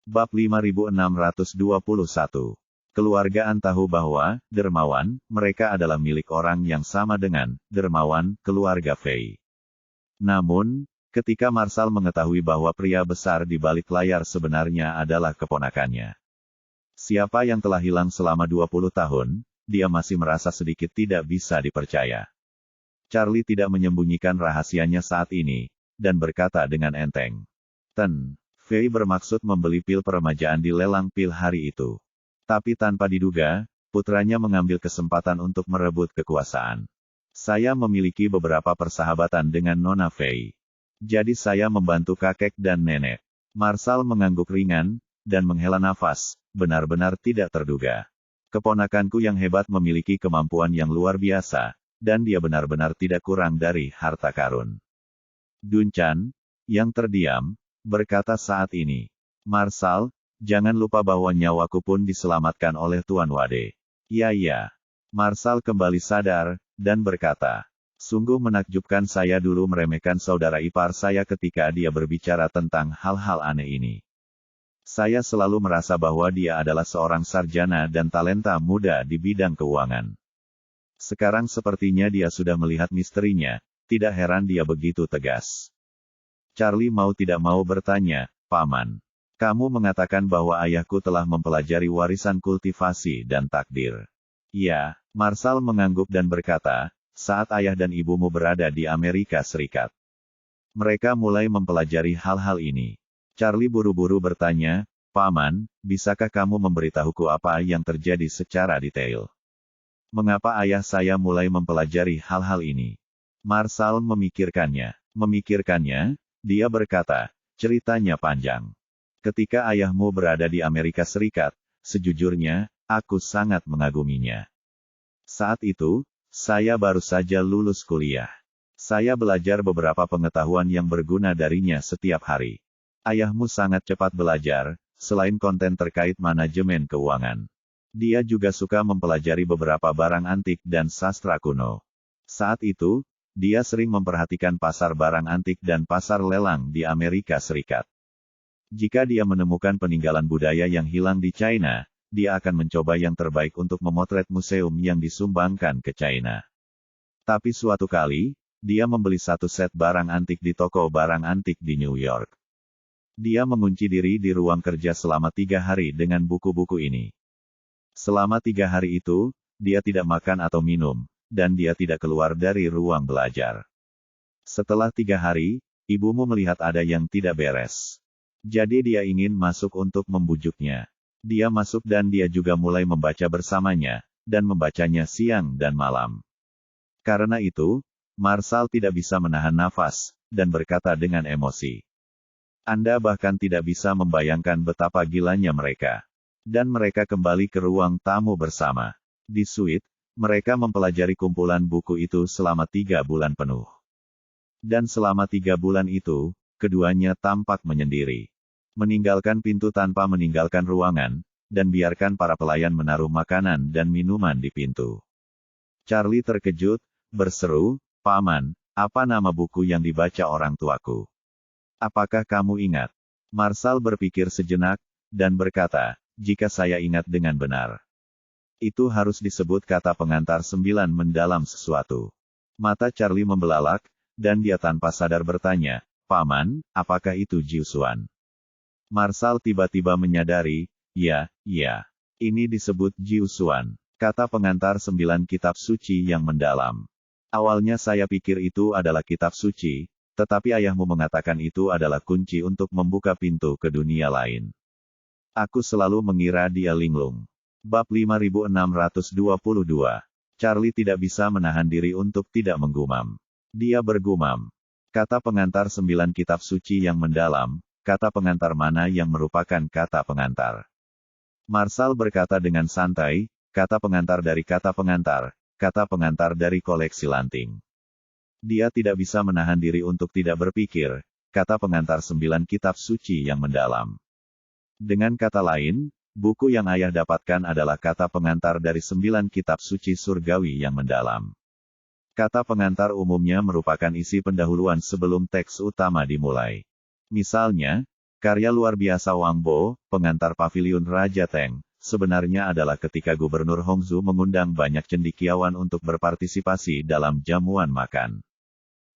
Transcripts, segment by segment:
Bab 5621. Keluargaan tahu bahwa, dermawan, mereka adalah milik orang yang sama dengan, dermawan, keluarga Fei. Namun, ketika Marshal mengetahui bahwa pria besar di balik layar sebenarnya adalah keponakannya. Siapa yang telah hilang selama 20 tahun, dia masih merasa sedikit tidak bisa dipercaya. Charlie tidak menyembunyikan rahasianya saat ini, dan berkata dengan enteng. Fei bermaksud membeli pil peremajaan di lelang pil hari itu. Tapi tanpa diduga, putranya mengambil kesempatan untuk merebut kekuasaan. Saya memiliki beberapa persahabatan dengan Nona Fei. Jadi saya membantu kakek dan nenek. Marshal mengangguk ringan, dan menghela nafas, benar-benar tidak terduga. Keponakanku yang hebat memiliki kemampuan yang luar biasa, dan dia benar-benar tidak kurang dari harta karun. Dun Chan, yang terdiam, berkata saat ini, Marshal, jangan lupa bahwa nyawaku pun diselamatkan oleh Tuan Wade. Ya. Marshal kembali sadar, dan berkata, sungguh menakjubkan saya dulu meremehkan saudara ipar saya ketika dia berbicara tentang hal-hal aneh ini. Saya selalu merasa bahwa dia adalah seorang sarjana dan talenta muda di bidang keuangan. Sekarang sepertinya dia sudah melihat misterinya, tidak heran dia begitu tegas. Charlie mau tidak mau bertanya, Paman. Kamu mengatakan bahwa ayahku telah mempelajari warisan kultivasi dan takdir. Ya, Marshal mengangguk dan berkata, saat ayah dan ibumu berada di Amerika Serikat. Mereka mulai mempelajari hal-hal ini. Charlie buru-buru bertanya, Paman, bisakah kamu memberitahuku apa yang terjadi secara detail? Mengapa ayah saya mulai mempelajari hal-hal ini? Marshal memikirkannya. Dia berkata, ceritanya panjang. Ketika ayahmu berada di Amerika Serikat, sejujurnya, aku sangat mengaguminya. Saat itu, saya baru saja lulus kuliah. Saya belajar beberapa pengetahuan yang berguna darinya setiap hari. Ayahmu sangat cepat belajar, selain konten terkait manajemen keuangan. Dia juga suka mempelajari beberapa barang antik dan sastra kuno. Saat itu, dia sering memperhatikan pasar barang antik dan pasar lelang di Amerika Serikat. Jika dia menemukan peninggalan budaya yang hilang di China, dia akan mencoba yang terbaik untuk memotret museum yang disumbangkan ke China. Tapi suatu kali, dia membeli satu set barang antik di toko barang antik di New York. Dia mengunci diri di ruang kerja selama 3 hari dengan buku-buku ini. Selama 3 hari itu, dia tidak makan atau minum, dan dia tidak keluar dari ruang belajar. Setelah 3 hari, ibumu melihat ada yang tidak beres. Jadi dia ingin masuk untuk membujuknya. Dia masuk dan dia juga mulai membaca bersamanya, dan membacanya siang dan malam. Karena itu, Marshal tidak bisa menahan nafas, dan berkata dengan emosi. Anda bahkan tidak bisa membayangkan betapa gilanya mereka. Dan mereka kembali ke ruang tamu bersama. Di suite, mereka mempelajari kumpulan buku itu selama 3 bulan penuh. Dan selama 3 bulan itu, keduanya tampak menyendiri. Meninggalkan pintu tanpa meninggalkan ruangan, dan biarkan para pelayan menaruh makanan dan minuman di pintu. Charlie terkejut, berseru, Paman, apa nama buku yang dibaca orang tuaku? Apakah kamu ingat? Marshal berpikir sejenak, dan berkata, jika saya ingat dengan benar. Itu harus disebut kata pengantar 9 mendalam sesuatu. Mata Charlie membelalak, dan dia tanpa sadar bertanya, Paman, apakah itu Jiusuan? Marshal tiba-tiba menyadari, ya, ini disebut Jiusuan, kata pengantar 9 kitab suci yang mendalam. Awalnya saya pikir itu adalah kitab suci, tetapi ayahmu mengatakan itu adalah kunci untuk membuka pintu ke dunia lain. Aku selalu mengira dia linglung. Bab 5622. Charlie tidak bisa menahan diri untuk tidak menggumam. Dia bergumam. Kata pengantar 9 kitab suci yang mendalam, kata pengantar mana yang merupakan kata pengantar? Marshal berkata dengan santai, kata pengantar dari koleksi lanting. Dia tidak bisa menahan diri untuk tidak berpikir, kata pengantar 9 kitab suci yang mendalam. Dengan kata lain, buku yang ayah dapatkan adalah kata pengantar dari 9 kitab suci surgawi yang mendalam. Kata pengantar umumnya merupakan isi pendahuluan sebelum teks utama dimulai. Misalnya, Karya luar biasa Wang Bo, pengantar paviliun Raja Teng, sebenarnya adalah ketika Gubernur Hongzhou mengundang banyak cendekiawan untuk berpartisipasi dalam jamuan makan.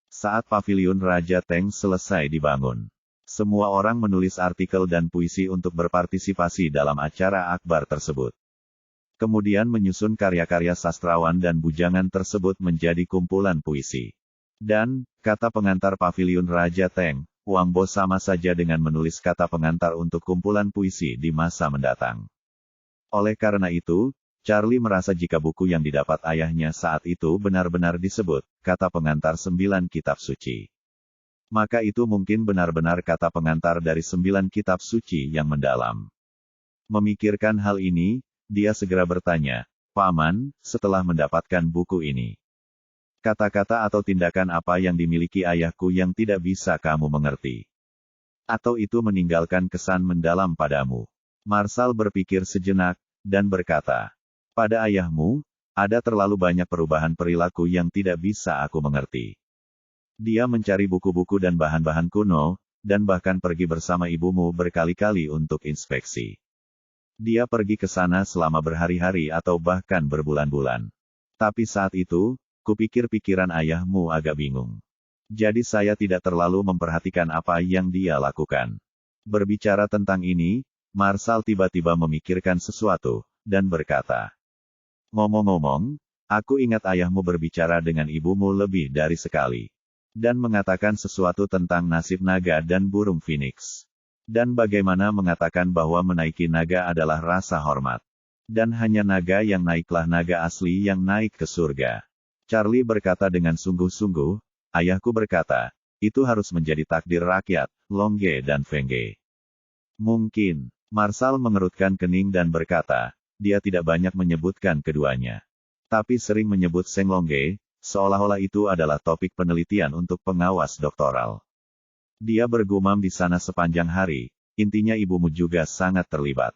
Saat paviliun Raja Teng selesai dibangun, semua orang menulis artikel dan puisi untuk berpartisipasi dalam acara akbar tersebut. Kemudian menyusun karya-karya sastrawan dan bujangan tersebut menjadi kumpulan puisi. Dan, kata pengantar paviliun Raja Teng, Wang Bo sama saja dengan menulis kata pengantar untuk kumpulan puisi di masa mendatang. Oleh karena itu, Charlie merasa jika buku yang didapat ayahnya saat itu benar-benar disebut, kata pengantar 9 kitab suci. Maka itu mungkin benar-benar kata pengantar dari 9 kitab suci yang mendalam. Memikirkan hal ini, dia segera bertanya, Paman, setelah mendapatkan buku ini, kata-kata atau tindakan apa yang dimiliki ayahku yang tidak bisa kamu mengerti? Atau itu meninggalkan kesan mendalam padamu? Marshall berpikir sejenak, dan berkata, pada ayahmu, ada terlalu banyak perubahan perilaku yang tidak bisa aku mengerti. Dia mencari buku-buku dan bahan-bahan kuno, dan bahkan pergi bersama ibumu berkali-kali untuk inspeksi. Dia pergi ke sana selama berhari-hari atau bahkan berbulan-bulan. Tapi saat itu, kupikir pikiran ayahmu agak bingung. Jadi saya tidak terlalu memperhatikan apa yang dia lakukan. Berbicara tentang ini, Marshall tiba-tiba memikirkan sesuatu, dan berkata, ngomong-ngomong, aku ingat ayahmu berbicara dengan ibumu lebih dari sekali. Dan mengatakan sesuatu tentang nasib naga dan burung phoenix. Dan bagaimana mengatakan bahwa menaiki naga adalah rasa hormat. Dan hanya naga yang naiklah naga asli yang naik ke surga. Charlie berkata dengan sungguh-sungguh, ayahku berkata, itu harus menjadi takdir rakyat, Longge dan Fengge. Mungkin, Marshall mengerutkan kening dan berkata, dia tidak banyak menyebutkan keduanya. Tapi sering menyebut Seng Longge, seolah-olah itu adalah topik penelitian untuk pengawas doktoral. Dia bergumam di sana sepanjang hari, intinya ibumu juga sangat terlibat.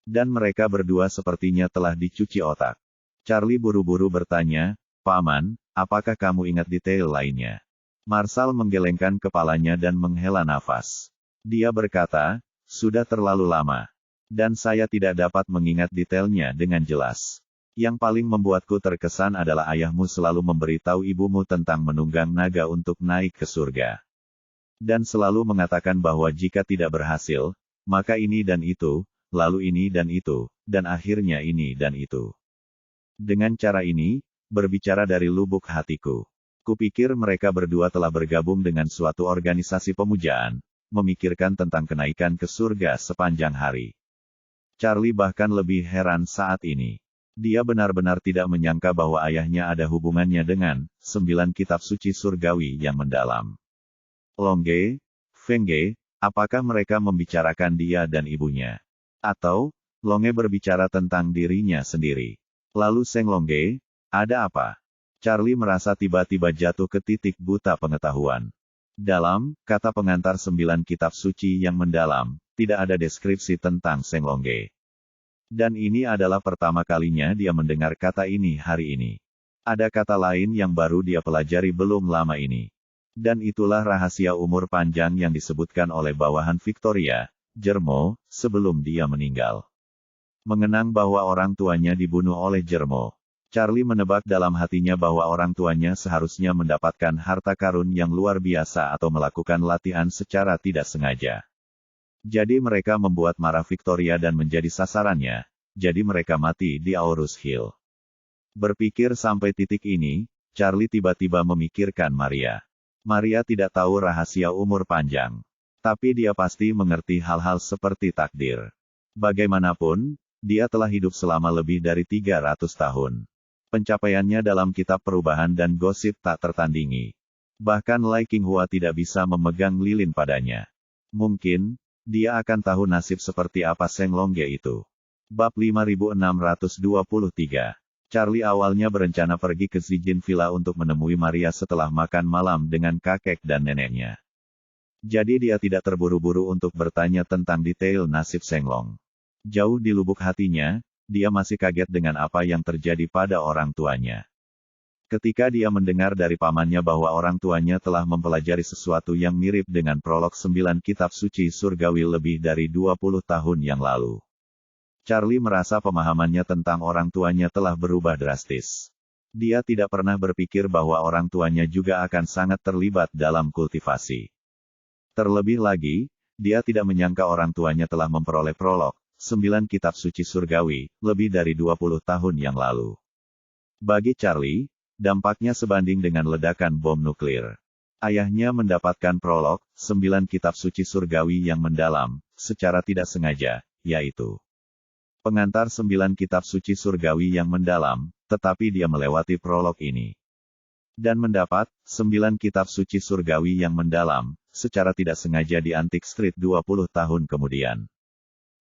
Dan mereka berdua sepertinya telah dicuci otak. Charlie buru-buru bertanya, Paman, apakah kamu ingat detail lainnya? Marshall menggelengkan kepalanya dan menghela nafas. Dia berkata, sudah terlalu lama. Dan saya tidak dapat mengingat detailnya dengan jelas. Yang paling membuatku terkesan adalah ayahmu selalu memberitahu ibumu tentang menunggang naga untuk naik ke surga. Dan selalu mengatakan bahwa jika tidak berhasil, maka ini dan itu, lalu ini dan itu, dan akhirnya ini dan itu. Dengan cara ini, berbicara dari lubuk hatiku, kupikir mereka berdua telah bergabung dengan suatu organisasi pemujaan, memikirkan tentang kenaikan ke surga sepanjang hari. Charlie bahkan lebih heran saat ini. Dia benar-benar tidak menyangka bahwa ayahnya ada hubungannya dengan 9 kitab suci surgawi yang mendalam. Longge, Fengge, apakah mereka membicarakan dia dan ibunya? Atau, Longge berbicara tentang dirinya sendiri? Lalu Seng Longge, ada apa? Charlie merasa tiba-tiba jatuh ke titik buta pengetahuan. Dalam, kata pengantar 9 kitab suci yang mendalam, tidak ada deskripsi tentang Seng Longge. Dan ini adalah pertama kalinya dia mendengar kata ini hari ini. Ada kata lain yang baru dia pelajari belum lama ini. Dan itulah rahasia umur panjang yang disebutkan oleh bawahan Victoria, Jermo, sebelum dia meninggal. Mengenang bahwa orang tuanya dibunuh oleh Jermo. Charlie menebak dalam hatinya bahwa orang tuanya seharusnya mendapatkan harta karun yang luar biasa atau melakukan latihan secara tidak sengaja. Jadi mereka membuat marah Victoria dan menjadi sasarannya, jadi mereka mati di Aurus Hill. Berpikir sampai titik ini, Charlie tiba-tiba memikirkan Maria. Maria tidak tahu rahasia umur panjang. Tapi dia pasti mengerti hal-hal seperti takdir. Bagaimanapun, dia telah hidup selama lebih dari 300 tahun. Pencapaiannya dalam kitab perubahan dan gosip tak tertandingi. Bahkan Lai Qinghua tidak bisa memegang lilin padanya. Mungkin, dia akan tahu nasib seperti apa Seng Longge itu. Bab 5623. Charlie awalnya berencana pergi ke Zijin Villa untuk menemui Maria setelah makan malam dengan kakek dan neneknya. Jadi dia tidak terburu-buru untuk bertanya tentang detail nasib Seng Long. Jauh di lubuk hatinya, dia masih kaget dengan apa yang terjadi pada orang tuanya. Ketika dia mendengar dari pamannya bahwa orang tuanya telah mempelajari sesuatu yang mirip dengan prolog 9 kitab suci surgawi lebih dari 20 tahun yang lalu. Charlie merasa pemahamannya tentang orang tuanya telah berubah drastis. Dia tidak pernah berpikir bahwa orang tuanya juga akan sangat terlibat dalam kultivasi. Terlebih lagi, dia tidak menyangka orang tuanya telah memperoleh prolog 9 kitab suci surgawi lebih dari 20 tahun yang lalu. Bagi Charlie, dampaknya sebanding dengan ledakan bom nuklir. Ayahnya mendapatkan prolog 9 kitab suci surgawi yang mendalam, secara tidak sengaja, yaitu pengantar 9 kitab suci surgawi yang mendalam, tetapi dia melewati prolog ini. Dan mendapat 9 kitab suci surgawi yang mendalam, secara tidak sengaja di Antique Street 20 tahun kemudian.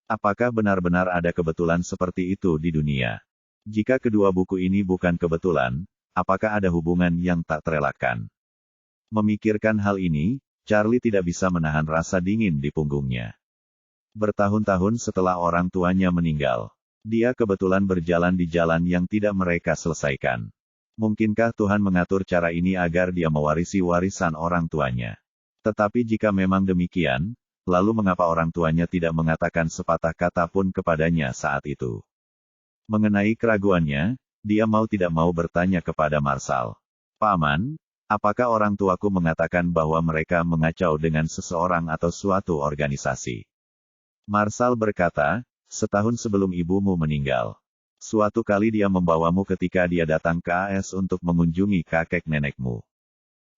Apakah benar-benar ada kebetulan seperti itu di dunia? Jika kedua buku ini bukan kebetulan, apakah ada hubungan yang tak terelakkan? Memikirkan hal ini, Charlie tidak bisa menahan rasa dingin di punggungnya. Bertahun-tahun setelah orang tuanya meninggal, dia kebetulan berjalan di jalan yang tidak mereka selesaikan. Mungkinkah Tuhan mengatur cara ini agar dia mewarisi warisan orang tuanya? Tetapi jika memang demikian, lalu mengapa orang tuanya tidak mengatakan sepatah kata pun kepadanya saat itu? Mengenai keraguannya, dia mau tidak mau bertanya kepada Marshall. Paman, apakah orang tuaku mengatakan bahwa mereka mengacau dengan seseorang atau suatu organisasi? Marshall berkata, setahun sebelum ibumu meninggal. Suatu kali dia membawamu ketika dia datang ke AS untuk mengunjungi kakek nenekmu.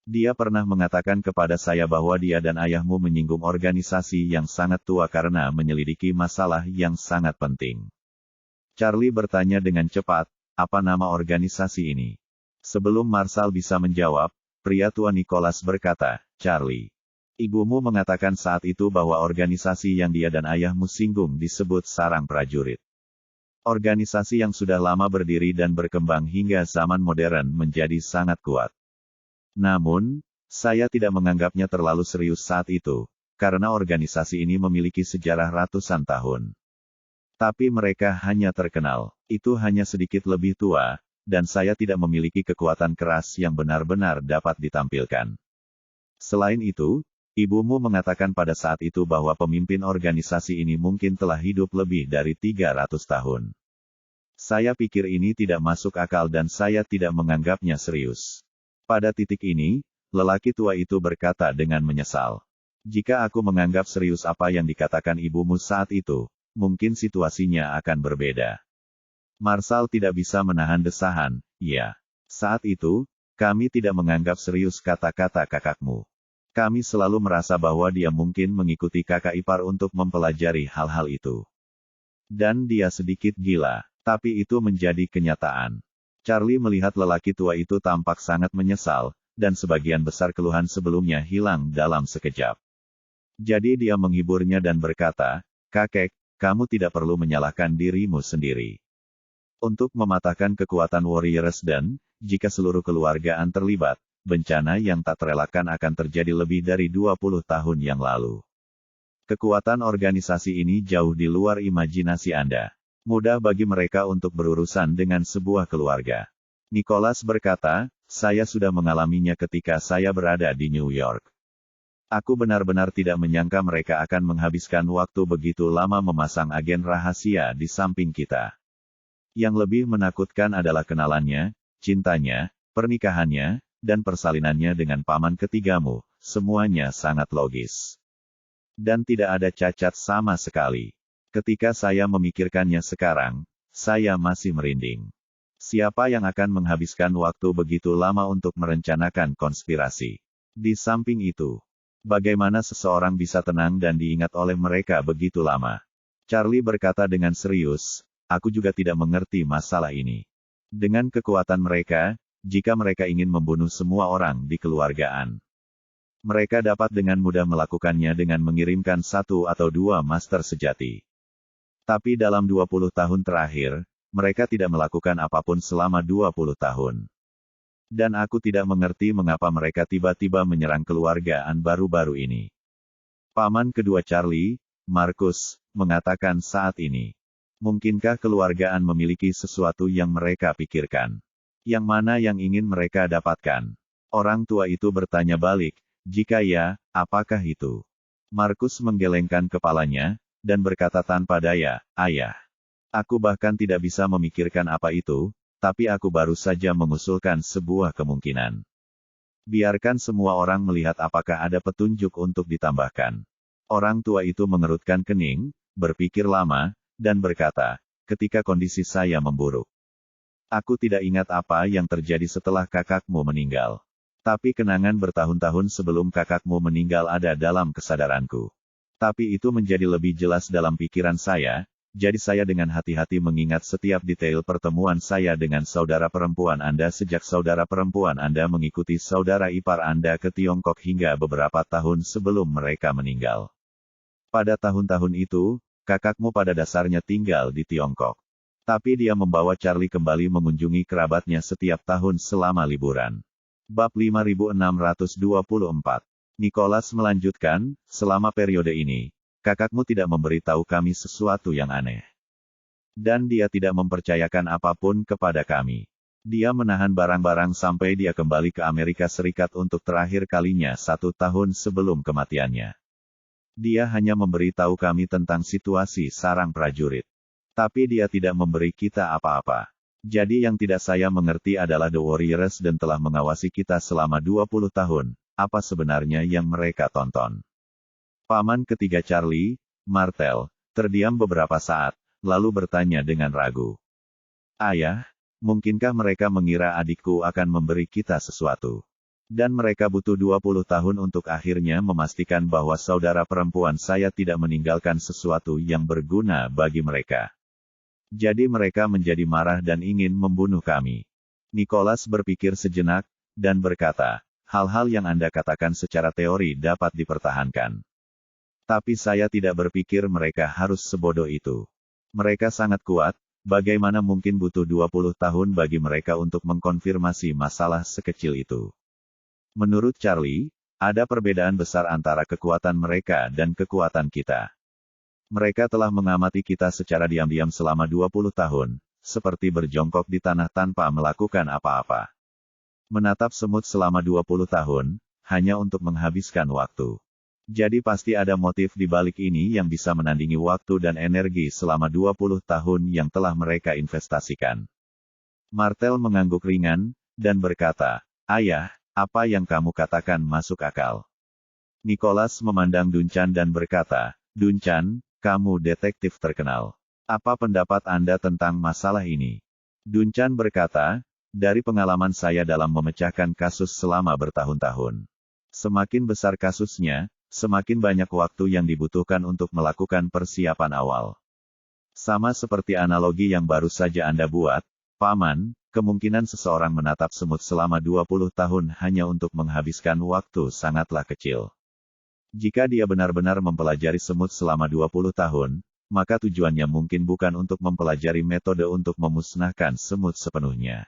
Dia pernah mengatakan kepada saya bahwa dia dan ayahmu menyinggung organisasi yang sangat tua karena menyelidiki masalah yang sangat penting. Charlie bertanya dengan cepat, apa nama organisasi ini? Sebelum Marshall bisa menjawab, pria tua Nicholas berkata, Charlie, ibumu mengatakan saat itu bahwa organisasi yang dia dan ayahmu singgung disebut Sarang Prajurit. Organisasi yang sudah lama berdiri dan berkembang hingga zaman modern menjadi sangat kuat. Namun, saya tidak menganggapnya terlalu serius saat itu, karena organisasi ini memiliki sejarah ratusan tahun. Tapi mereka hanya terkenal, itu hanya sedikit lebih tua, dan saya tidak memiliki kekuatan keras yang benar-benar dapat ditampilkan. Selain itu, ibumu mengatakan pada saat itu bahwa pemimpin organisasi ini mungkin telah hidup lebih dari 300 tahun. Saya pikir ini tidak masuk akal dan saya tidak menganggapnya serius. Pada titik ini, lelaki tua itu berkata dengan menyesal. Jika aku menganggap serius apa yang dikatakan ibumu saat itu, mungkin situasinya akan berbeda. Marshall tidak bisa menahan desahan, ya. Saat itu, kami tidak menganggap serius kata-kata kakakmu. Kami selalu merasa bahwa dia mungkin mengikuti kakak ipar untuk mempelajari hal-hal itu. Dan dia sedikit gila, tapi itu menjadi kenyataan. Charlie melihat lelaki tua itu tampak sangat menyesal, dan sebagian besar keluhan sebelumnya hilang dalam sekejap. Jadi dia menghiburnya dan berkata, kakek, kamu tidak perlu menyalahkan dirimu sendiri. Untuk mematahkan kekuatan Warriors dan, jika seluruh keluargaan terlibat, bencana yang tak terelakkan akan terjadi lebih dari 20 tahun yang lalu. Kekuatan organisasi ini jauh di luar imajinasi Anda. Mudah bagi mereka untuk berurusan dengan sebuah keluarga. Nicholas berkata, saya sudah mengalaminya ketika saya berada di New York. Aku benar-benar tidak menyangka mereka akan menghabiskan waktu begitu lama memasang agen rahasia di samping kita. Yang lebih menakutkan adalah kenalannya, cintanya, pernikahannya, dan persalinannya dengan paman ketigamu, semuanya sangat logis. Dan tidak ada cacat sama sekali. Ketika saya memikirkannya sekarang, saya masih merinding. Siapa yang akan menghabiskan waktu begitu lama untuk merencanakan konspirasi? Di samping itu, bagaimana seseorang bisa tenang dan diingat oleh mereka begitu lama? Charlie berkata dengan serius, aku juga tidak mengerti masalah ini. Dengan kekuatan mereka, jika mereka ingin membunuh semua orang di keluargaan, mereka dapat dengan mudah melakukannya dengan mengirimkan 1 atau 2 master sejati. Tapi dalam 20 tahun terakhir, mereka tidak melakukan apapun selama 20 tahun. Dan aku tidak mengerti mengapa mereka tiba-tiba menyerang keluargaan baru-baru ini. Paman kedua Charlie, Marcus, mengatakan saat ini. Mungkinkah keluargaan memiliki sesuatu yang mereka pikirkan? Yang mana yang ingin mereka dapatkan? Orang tua itu bertanya balik, jika ya, apakah itu? Markus menggelengkan kepalanya, dan berkata tanpa daya, ayah. Aku bahkan tidak bisa memikirkan apa itu, tapi aku baru saja mengusulkan sebuah kemungkinan. Biarkan semua orang melihat apakah ada petunjuk untuk ditambahkan. Orang tua itu mengerutkan kening, berpikir lama, dan berkata, ketika kondisi saya memburuk. Aku tidak ingat apa yang terjadi setelah kakakmu meninggal. Tapi kenangan bertahun-tahun sebelum kakakmu meninggal ada dalam kesadaranku. Tapi itu menjadi lebih jelas dalam pikiran saya, jadi saya dengan hati-hati mengingat setiap detail pertemuan saya dengan saudara perempuan Anda sejak saudara perempuan Anda mengikuti saudara ipar Anda ke Tiongkok hingga beberapa tahun sebelum mereka meninggal. Pada tahun-tahun itu, kakakmu pada dasarnya tinggal di Tiongkok. Tapi dia membawa Charlie kembali mengunjungi kerabatnya setiap tahun selama liburan. Bab 5624. Nicholas melanjutkan, selama periode ini, kakakmu tidak memberitahu kami sesuatu yang aneh. Dan dia tidak mempercayakan apapun kepada kami. Dia menahan barang-barang sampai dia kembali ke Amerika Serikat untuk terakhir kalinya 1 tahun sebelum kematiannya. Dia hanya memberitahu kami tentang situasi sarang prajurit. Tapi dia tidak memberi kita apa-apa. Jadi yang tidak saya mengerti adalah The Warriors dan telah mengawasi kita selama 20 tahun, apa sebenarnya yang mereka tonton. Paman ketiga Charlie, Martel, terdiam beberapa saat, lalu bertanya dengan ragu. Ayah, mungkinkah mereka mengira adikku akan memberi kita sesuatu? Dan mereka butuh 20 tahun untuk akhirnya memastikan bahwa saudara perempuan saya tidak meninggalkan sesuatu yang berguna bagi mereka. Jadi mereka menjadi marah dan ingin membunuh kami. Nicholas berpikir sejenak, dan berkata, hal-hal yang Anda katakan secara teori dapat dipertahankan. Tapi saya tidak berpikir mereka harus sebodoh itu. Mereka sangat kuat, bagaimana mungkin butuh 20 tahun bagi mereka untuk mengkonfirmasi masalah sekecil itu. Menurut Charlie, ada perbedaan besar antara kekuatan mereka dan kekuatan kita. Mereka telah mengamati kita secara diam-diam selama 20 tahun, seperti berjongkok di tanah tanpa melakukan apa-apa. Menatap semut selama 20 tahun, hanya untuk menghabiskan waktu. Jadi pasti ada motif di balik ini yang bisa menandingi waktu dan energi selama 20 tahun yang telah mereka investasikan. Martel mengangguk ringan, dan berkata, ayah, apa yang kamu katakan masuk akal. Nicholas memandang Duncan dan berkata, Duncan, kamu detektif terkenal. Apa pendapat Anda tentang masalah ini? Duncan berkata, dari pengalaman saya dalam memecahkan kasus selama bertahun-tahun. Semakin besar kasusnya, semakin banyak waktu yang dibutuhkan untuk melakukan persiapan awal. Sama seperti analogi yang baru saja Anda buat, Paman, kemungkinan seseorang menatap semut selama 20 tahun hanya untuk menghabiskan waktu sangatlah kecil. Jika dia benar-benar mempelajari semut selama 20 tahun, maka tujuannya mungkin bukan untuk mempelajari metode untuk memusnahkan semut sepenuhnya.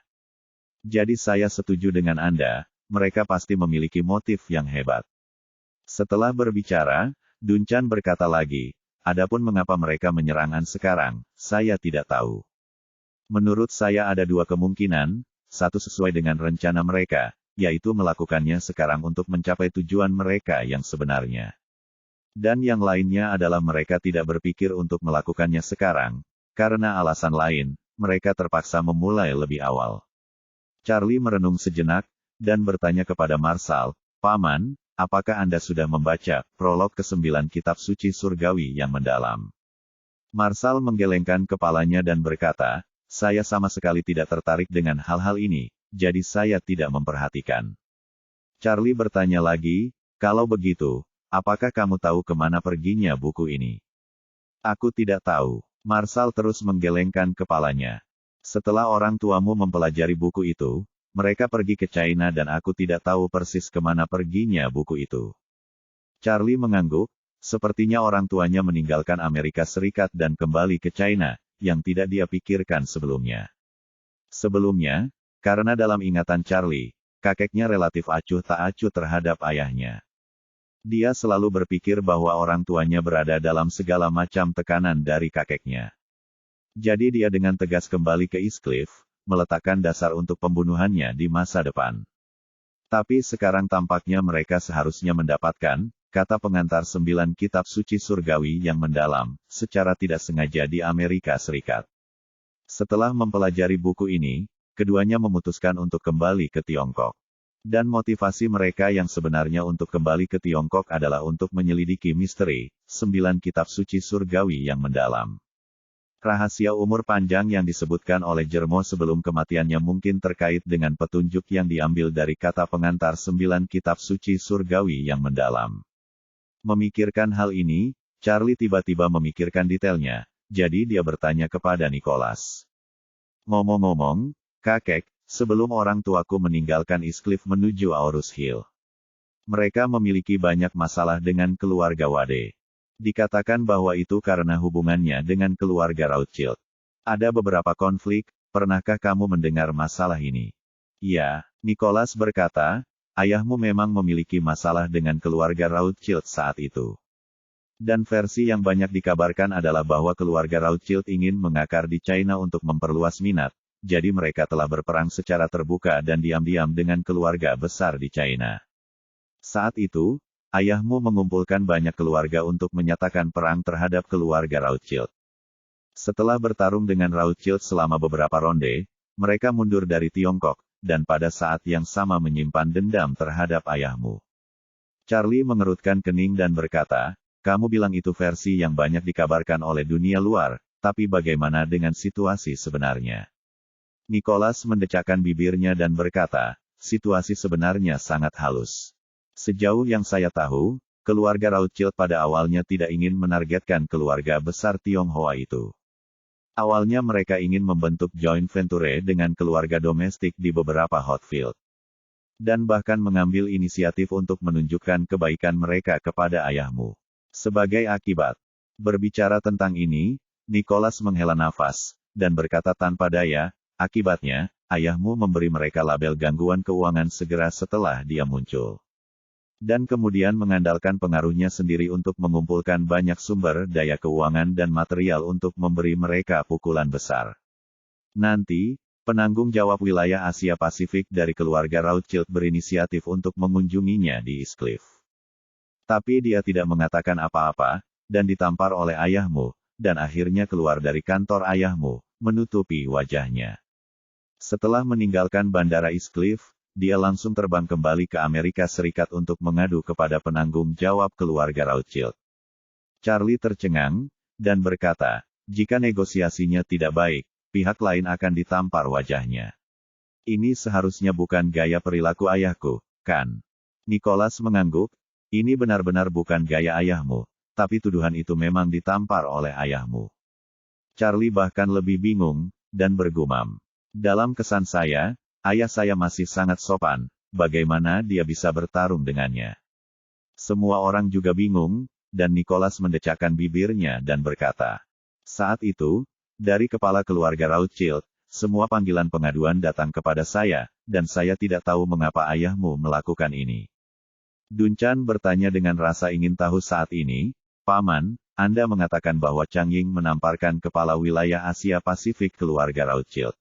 Jadi saya setuju dengan Anda, mereka pasti memiliki motif yang hebat. Setelah berbicara, Duncan berkata lagi, adapun mengapa mereka menyerang sekarang, saya tidak tahu. Menurut saya ada 2 kemungkinan, satu sesuai dengan rencana mereka, yaitu melakukannya sekarang untuk mencapai tujuan mereka yang sebenarnya. Dan yang lainnya adalah mereka tidak berpikir untuk melakukannya sekarang, karena alasan lain, mereka terpaksa memulai lebih awal. Charlie merenung sejenak, dan bertanya kepada Marshall, Paman, apakah Anda sudah membaca prolog ke-9 kitab suci surgawi yang mendalam? Marshall menggelengkan kepalanya dan berkata, saya sama sekali tidak tertarik dengan hal-hal ini, jadi saya tidak memperhatikan. Charlie bertanya lagi, kalau begitu, apakah kamu tahu kemana perginya buku ini? Aku tidak tahu. Marshall terus menggelengkan kepalanya. Setelah orang tuamu mempelajari buku itu, mereka pergi ke China dan aku tidak tahu persis kemana perginya buku itu. Charlie mengangguk, sepertinya orang tuanya meninggalkan Amerika Serikat dan kembali ke China, yang tidak dia pikirkan sebelumnya. Sebelumnya, karena dalam ingatan Charlie, kakeknya relatif acuh tak acuh terhadap ayahnya. Dia selalu berpikir bahwa orang tuanya berada dalam segala macam tekanan dari kakeknya. Jadi dia dengan tegas kembali ke East Cliff, meletakkan dasar untuk pembunuhannya di masa depan. Tapi sekarang tampaknya mereka seharusnya mendapatkan, kata pengantar 9 kitab suci surgawi yang mendalam, secara tidak sengaja di Amerika Serikat. Setelah mempelajari buku ini, keduanya memutuskan untuk kembali ke Tiongkok. Dan motivasi mereka yang sebenarnya untuk kembali ke Tiongkok adalah untuk menyelidiki misteri 9 kitab suci surgawi yang mendalam. Rahasia umur panjang yang disebutkan oleh Jermo sebelum kematiannya mungkin terkait dengan petunjuk yang diambil dari kata pengantar 9 kitab suci surgawi yang mendalam. Memikirkan hal ini, Charlie tiba-tiba memikirkan detailnya, jadi dia bertanya kepada Nicholas. Ngomong-ngomong, kakek, sebelum orang tuaku meninggalkan East Cliff menuju Aurus Hill, mereka memiliki banyak masalah dengan keluarga Wade. Dikatakan bahwa itu karena hubungannya dengan keluarga Rothschild. Ada beberapa konflik, pernahkah kamu mendengar masalah ini? Ya, Nicholas berkata, ayahmu memang memiliki masalah dengan keluarga Rothschild saat itu. Dan versi yang banyak dikabarkan adalah bahwa keluarga Rothschild ingin mengakar di China untuk memperluas minat, jadi mereka telah berperang secara terbuka dan diam-diam dengan keluarga besar di China. Saat itu, ayahmu mengumpulkan banyak keluarga untuk menyatakan perang terhadap keluarga Rothschild. Setelah bertarung dengan Rothschild selama beberapa ronde, mereka mundur dari Tiongkok, dan pada saat yang sama menyimpan dendam terhadap ayahmu. Charlie mengerutkan kening dan berkata, kamu bilang itu versi yang banyak dikabarkan oleh dunia luar, tapi bagaimana dengan situasi sebenarnya? Nicholas mendecakkan bibirnya dan berkata, situasi sebenarnya sangat halus. Sejauh yang saya tahu, keluarga Rothschild pada awalnya tidak ingin menargetkan keluarga besar Tionghoa itu. Awalnya mereka ingin membentuk joint venture dengan keluarga domestik di beberapa hotfield. Dan bahkan mengambil inisiatif untuk menunjukkan kebaikan mereka kepada ayahmu. Sebagai akibat, berbicara tentang ini, Nicholas menghela nafas, dan berkata tanpa daya, akibatnya, ayahmu memberi mereka label gangguan keuangan segera setelah dia muncul. Dan kemudian mengandalkan pengaruhnya sendiri untuk mengumpulkan banyak sumber daya keuangan dan material untuk memberi mereka pukulan besar. Nanti, penanggung jawab wilayah Asia Pasifik dari keluarga Rothschild berinisiatif untuk mengunjunginya di East Cliff. Tapi dia tidak mengatakan apa-apa, dan ditampar oleh ayahmu, dan akhirnya keluar dari kantor ayahmu, menutupi wajahnya. Setelah meninggalkan bandara East Cliff, dia langsung terbang kembali ke Amerika Serikat untuk mengadu kepada penanggung jawab keluarga Rothschild. Charlie tercengang, dan berkata, jika negosiasinya tidak baik, pihak lain akan ditampar wajahnya. Ini seharusnya bukan gaya perilaku ayahku, kan? Nicholas mengangguk, ini benar-benar bukan gaya ayahmu, tapi tuduhan itu memang ditampar oleh ayahmu. Charlie bahkan lebih bingung, dan bergumam. Dalam kesan saya, ayah saya masih sangat sopan, bagaimana dia bisa bertarung dengannya? Semua orang juga bingung, dan Nicholas mendecakkan bibirnya dan berkata. Saat itu, dari kepala keluarga Rothschild, semua panggilan pengaduan datang kepada saya, dan saya tidak tahu mengapa ayahmu melakukan ini. Dunchan bertanya dengan rasa ingin tahu saat ini, Paman, Anda mengatakan bahwa Chang Ying menamparkan kepala wilayah Asia Pasifik keluarga Rothschild.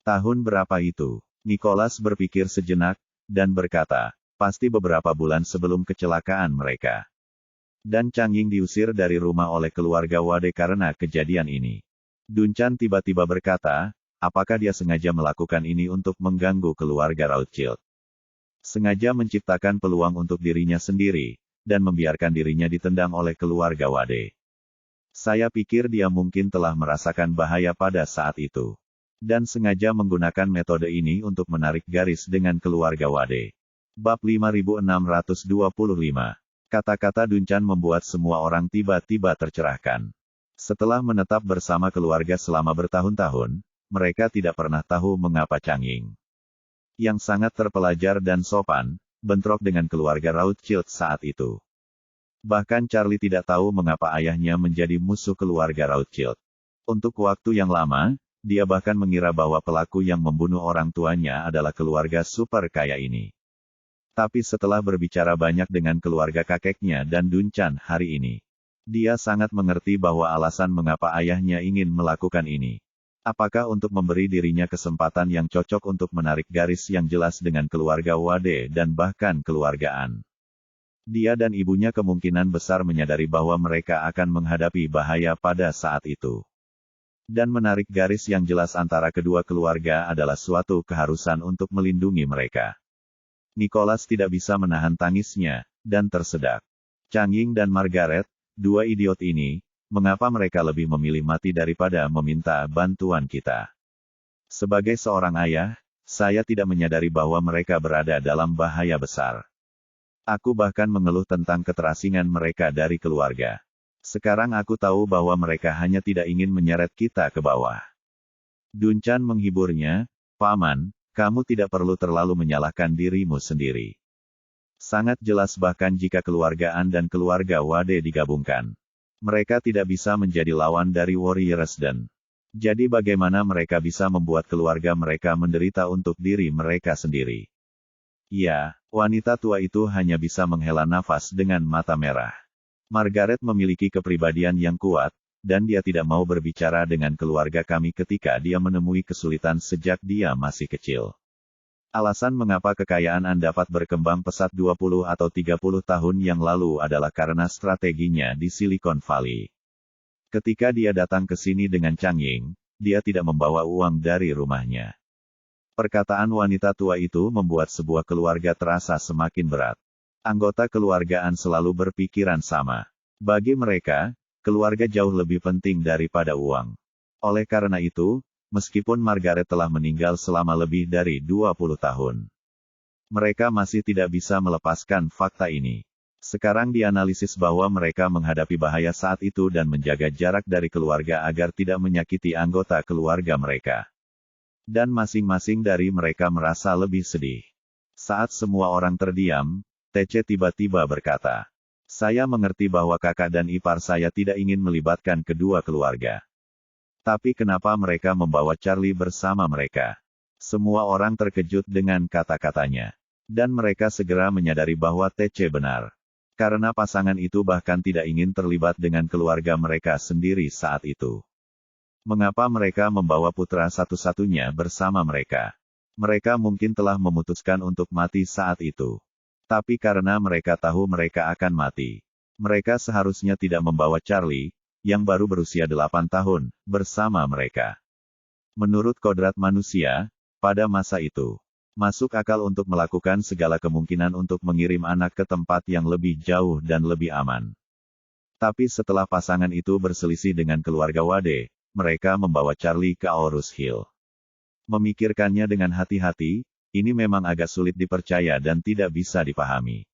Tahun berapa itu? Nicholas berpikir sejenak, dan berkata, pasti beberapa bulan sebelum kecelakaan mereka. Dan Chang Ying diusir dari rumah oleh keluarga Wade karena kejadian ini. Dunchan tiba-tiba berkata, apakah dia sengaja melakukan ini untuk mengganggu keluarga Rothschild? Sengaja menciptakan peluang untuk dirinya sendiri, dan membiarkan dirinya ditendang oleh keluarga Wade. Saya pikir dia mungkin telah merasakan bahaya pada saat itu. Dan sengaja menggunakan metode ini untuk menarik garis dengan keluarga Wade. Bab 5625. Kata-kata Dunchan membuat semua orang tiba-tiba tercerahkan. Setelah menetap bersama keluarga selama bertahun-tahun, mereka tidak pernah tahu mengapa Chang Ying, yang sangat terpelajar dan sopan, bentrok dengan keluarga Rothschild saat itu. Bahkan Charlie tidak tahu mengapa ayahnya menjadi musuh keluarga Rothschild. Untuk waktu yang lama, dia bahkan mengira bahwa pelaku yang membunuh orang tuanya adalah keluarga super kaya ini. Tapi setelah berbicara banyak dengan keluarga kakeknya dan Dunchan hari ini, dia sangat mengerti bahwa alasan mengapa ayahnya ingin melakukan ini Apakah untuk memberi dirinya kesempatan yang cocok untuk menarik garis yang jelas dengan keluarga Wade dan bahkan keluargaan. Dia dan ibunya kemungkinan besar menyadari bahwa mereka akan menghadapi bahaya pada saat itu. Dan menarik garis yang jelas antara kedua keluarga adalah suatu keharusan untuk melindungi mereka. Nicholas tidak bisa menahan tangisnya, dan tersedak. Chang Ying dan Margaret, dua idiot ini, mengapa mereka lebih memilih mati daripada meminta bantuan kita? Sebagai seorang ayah, saya tidak menyadari bahwa mereka berada dalam bahaya besar. Aku bahkan mengeluh tentang keterasingan mereka dari keluarga. Sekarang aku tahu bahwa mereka hanya tidak ingin menyeret kita ke bawah. Dun Chan menghiburnya, Paman, kamu tidak perlu terlalu menyalahkan dirimu sendiri. Sangat jelas bahkan jika keluargaan dan keluarga Wade digabungkan. Mereka tidak bisa menjadi lawan dari Warriors dan. Jadi bagaimana mereka bisa membuat keluarga mereka menderita untuk diri mereka sendiri? Ya, wanita tua itu hanya bisa menghela nafas dengan mata merah. Margaret memiliki kepribadian yang kuat, dan dia tidak mau berbicara dengan keluarga kami ketika dia menemui kesulitan sejak dia masih kecil. Alasan mengapa kekayaan Anda dapat berkembang pesat 20 atau 30 tahun yang lalu adalah karena strateginya di Silicon Valley. Ketika dia datang ke sini dengan Chang Ying, dia tidak membawa uang dari rumahnya. Perkataan wanita tua itu membuat sebuah keluarga terasa semakin berat. Anggota keluargaan selalu berpikiran sama. Bagi mereka, keluarga jauh lebih penting daripada uang. Oleh karena itu, meskipun Margaret telah meninggal selama lebih dari 20 tahun. Mereka masih tidak bisa melepaskan fakta ini. Sekarang dianalisis bahwa mereka menghadapi bahaya saat itu dan menjaga jarak dari keluarga agar tidak menyakiti anggota keluarga mereka. Dan masing-masing dari mereka merasa lebih sedih. Saat semua orang terdiam, TC tiba-tiba berkata, "Saya mengerti bahwa kakak dan ipar saya tidak ingin melibatkan kedua keluarga. Tapi kenapa mereka membawa Charlie bersama mereka?" Semua orang terkejut dengan kata-katanya. Dan mereka segera menyadari bahwa TC benar. Karena pasangan itu bahkan tidak ingin terlibat dengan keluarga mereka sendiri saat itu. Mengapa mereka membawa putra satu-satunya bersama mereka? Mereka mungkin telah memutuskan untuk mati saat itu. Tapi karena mereka tahu mereka akan mati, mereka seharusnya tidak membawa Charlie, yang baru berusia 8 tahun, bersama mereka. Menurut kodrat manusia, pada masa itu, masuk akal untuk melakukan segala kemungkinan untuk mengirim anak ke tempat yang lebih jauh dan lebih aman. Tapi setelah pasangan itu berselisih dengan keluarga Wade, mereka membawa Charlie ke Aorus Hill. Memikirkannya dengan hati-hati, ini memang agak sulit dipercaya dan tidak bisa dipahami.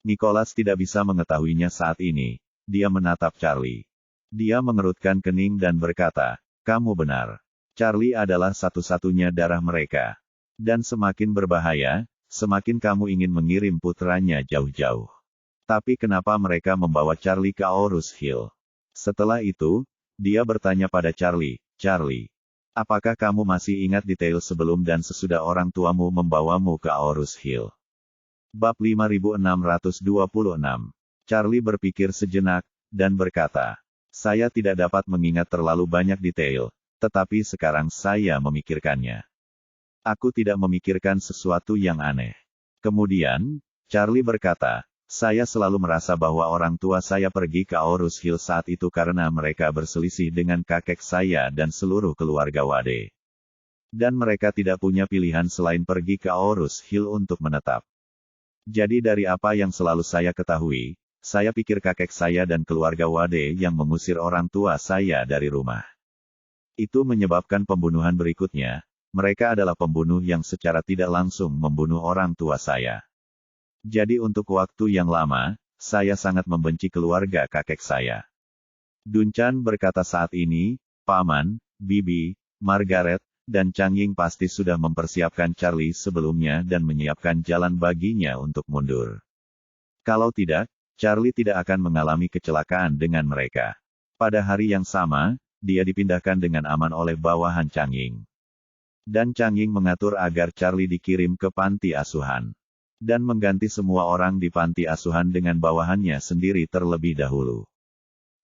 Nicholas tidak bisa mengetahuinya saat ini, dia menatap Charlie. Dia mengerutkan kening dan berkata, "Kamu benar. Charlie adalah satu-satunya darah mereka. Dan semakin berbahaya, semakin kamu ingin mengirim putranya jauh-jauh. Tapi kenapa mereka membawa Charlie ke Aorus Hill?" Setelah itu, dia bertanya pada Charlie, "Charlie, apakah kamu masih ingat detail sebelum dan sesudah orang tuamu membawamu ke Aorus Hill?" Bab 5626. Charlie berpikir sejenak, dan berkata, "Saya tidak dapat mengingat terlalu banyak detail, tetapi sekarang saya memikirkannya. Aku tidak memikirkan sesuatu yang aneh." Kemudian, Charlie berkata, "Saya selalu merasa bahwa orang tua saya pergi ke Aorus Hill saat itu karena mereka berselisih dengan kakek saya dan seluruh keluarga Wade. Dan mereka tidak punya pilihan selain pergi ke Aorus Hill untuk menetap. Jadi dari apa yang selalu saya ketahui, saya pikir kakek saya dan keluarga Wade yang mengusir orang tua saya dari rumah. Itu menyebabkan pembunuhan berikutnya. Mereka adalah pembunuh yang secara tidak langsung membunuh orang tua saya. Jadi untuk waktu yang lama, saya sangat membenci keluarga kakek saya." Dun Chan berkata saat ini, "Paman, Bibi, Margaret, dan Chang Ying pasti sudah mempersiapkan Charlie sebelumnya dan menyiapkan jalan baginya untuk mundur. Kalau tidak, Charlie tidak akan mengalami kecelakaan dengan mereka." Pada hari yang sama, dia dipindahkan dengan aman oleh bawahan Chang Ying. Dan Chang Ying mengatur agar Charlie dikirim ke panti asuhan. Dan mengganti semua orang di panti asuhan dengan bawahannya sendiri terlebih dahulu.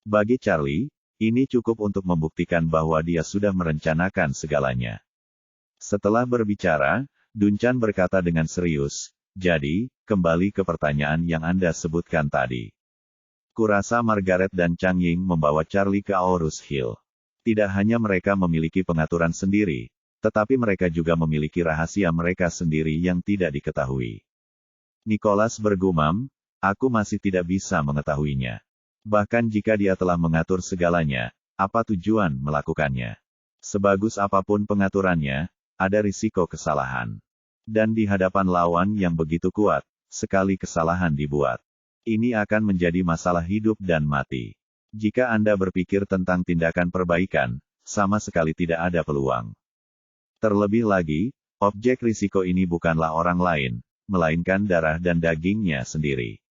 Bagi Charlie, Ini cukup untuk membuktikan bahwa dia sudah merencanakan segalanya. Setelah berbicara, Dunchan berkata dengan serius, "Jadi, kembali ke pertanyaan yang Anda sebutkan tadi. Kurasa Margaret dan Chang Ying membawa Charlie ke Aorus Hill. Tidak hanya mereka memiliki pengaturan sendiri, tetapi mereka juga memiliki rahasia mereka sendiri yang tidak diketahui." Nicholas bergumam, "Aku masih tidak bisa mengetahuinya. Bahkan jika dia telah mengatur segalanya, apa tujuan melakukannya? Sebagus apapun pengaturannya, ada risiko kesalahan. Dan di hadapan lawan yang begitu kuat, sekali kesalahan dibuat, ini akan menjadi masalah hidup dan mati. Jika Anda berpikir tentang tindakan perbaikan, sama sekali tidak ada peluang. Terlebih lagi, objek risiko ini bukanlah orang lain, melainkan darah dan dagingnya sendiri.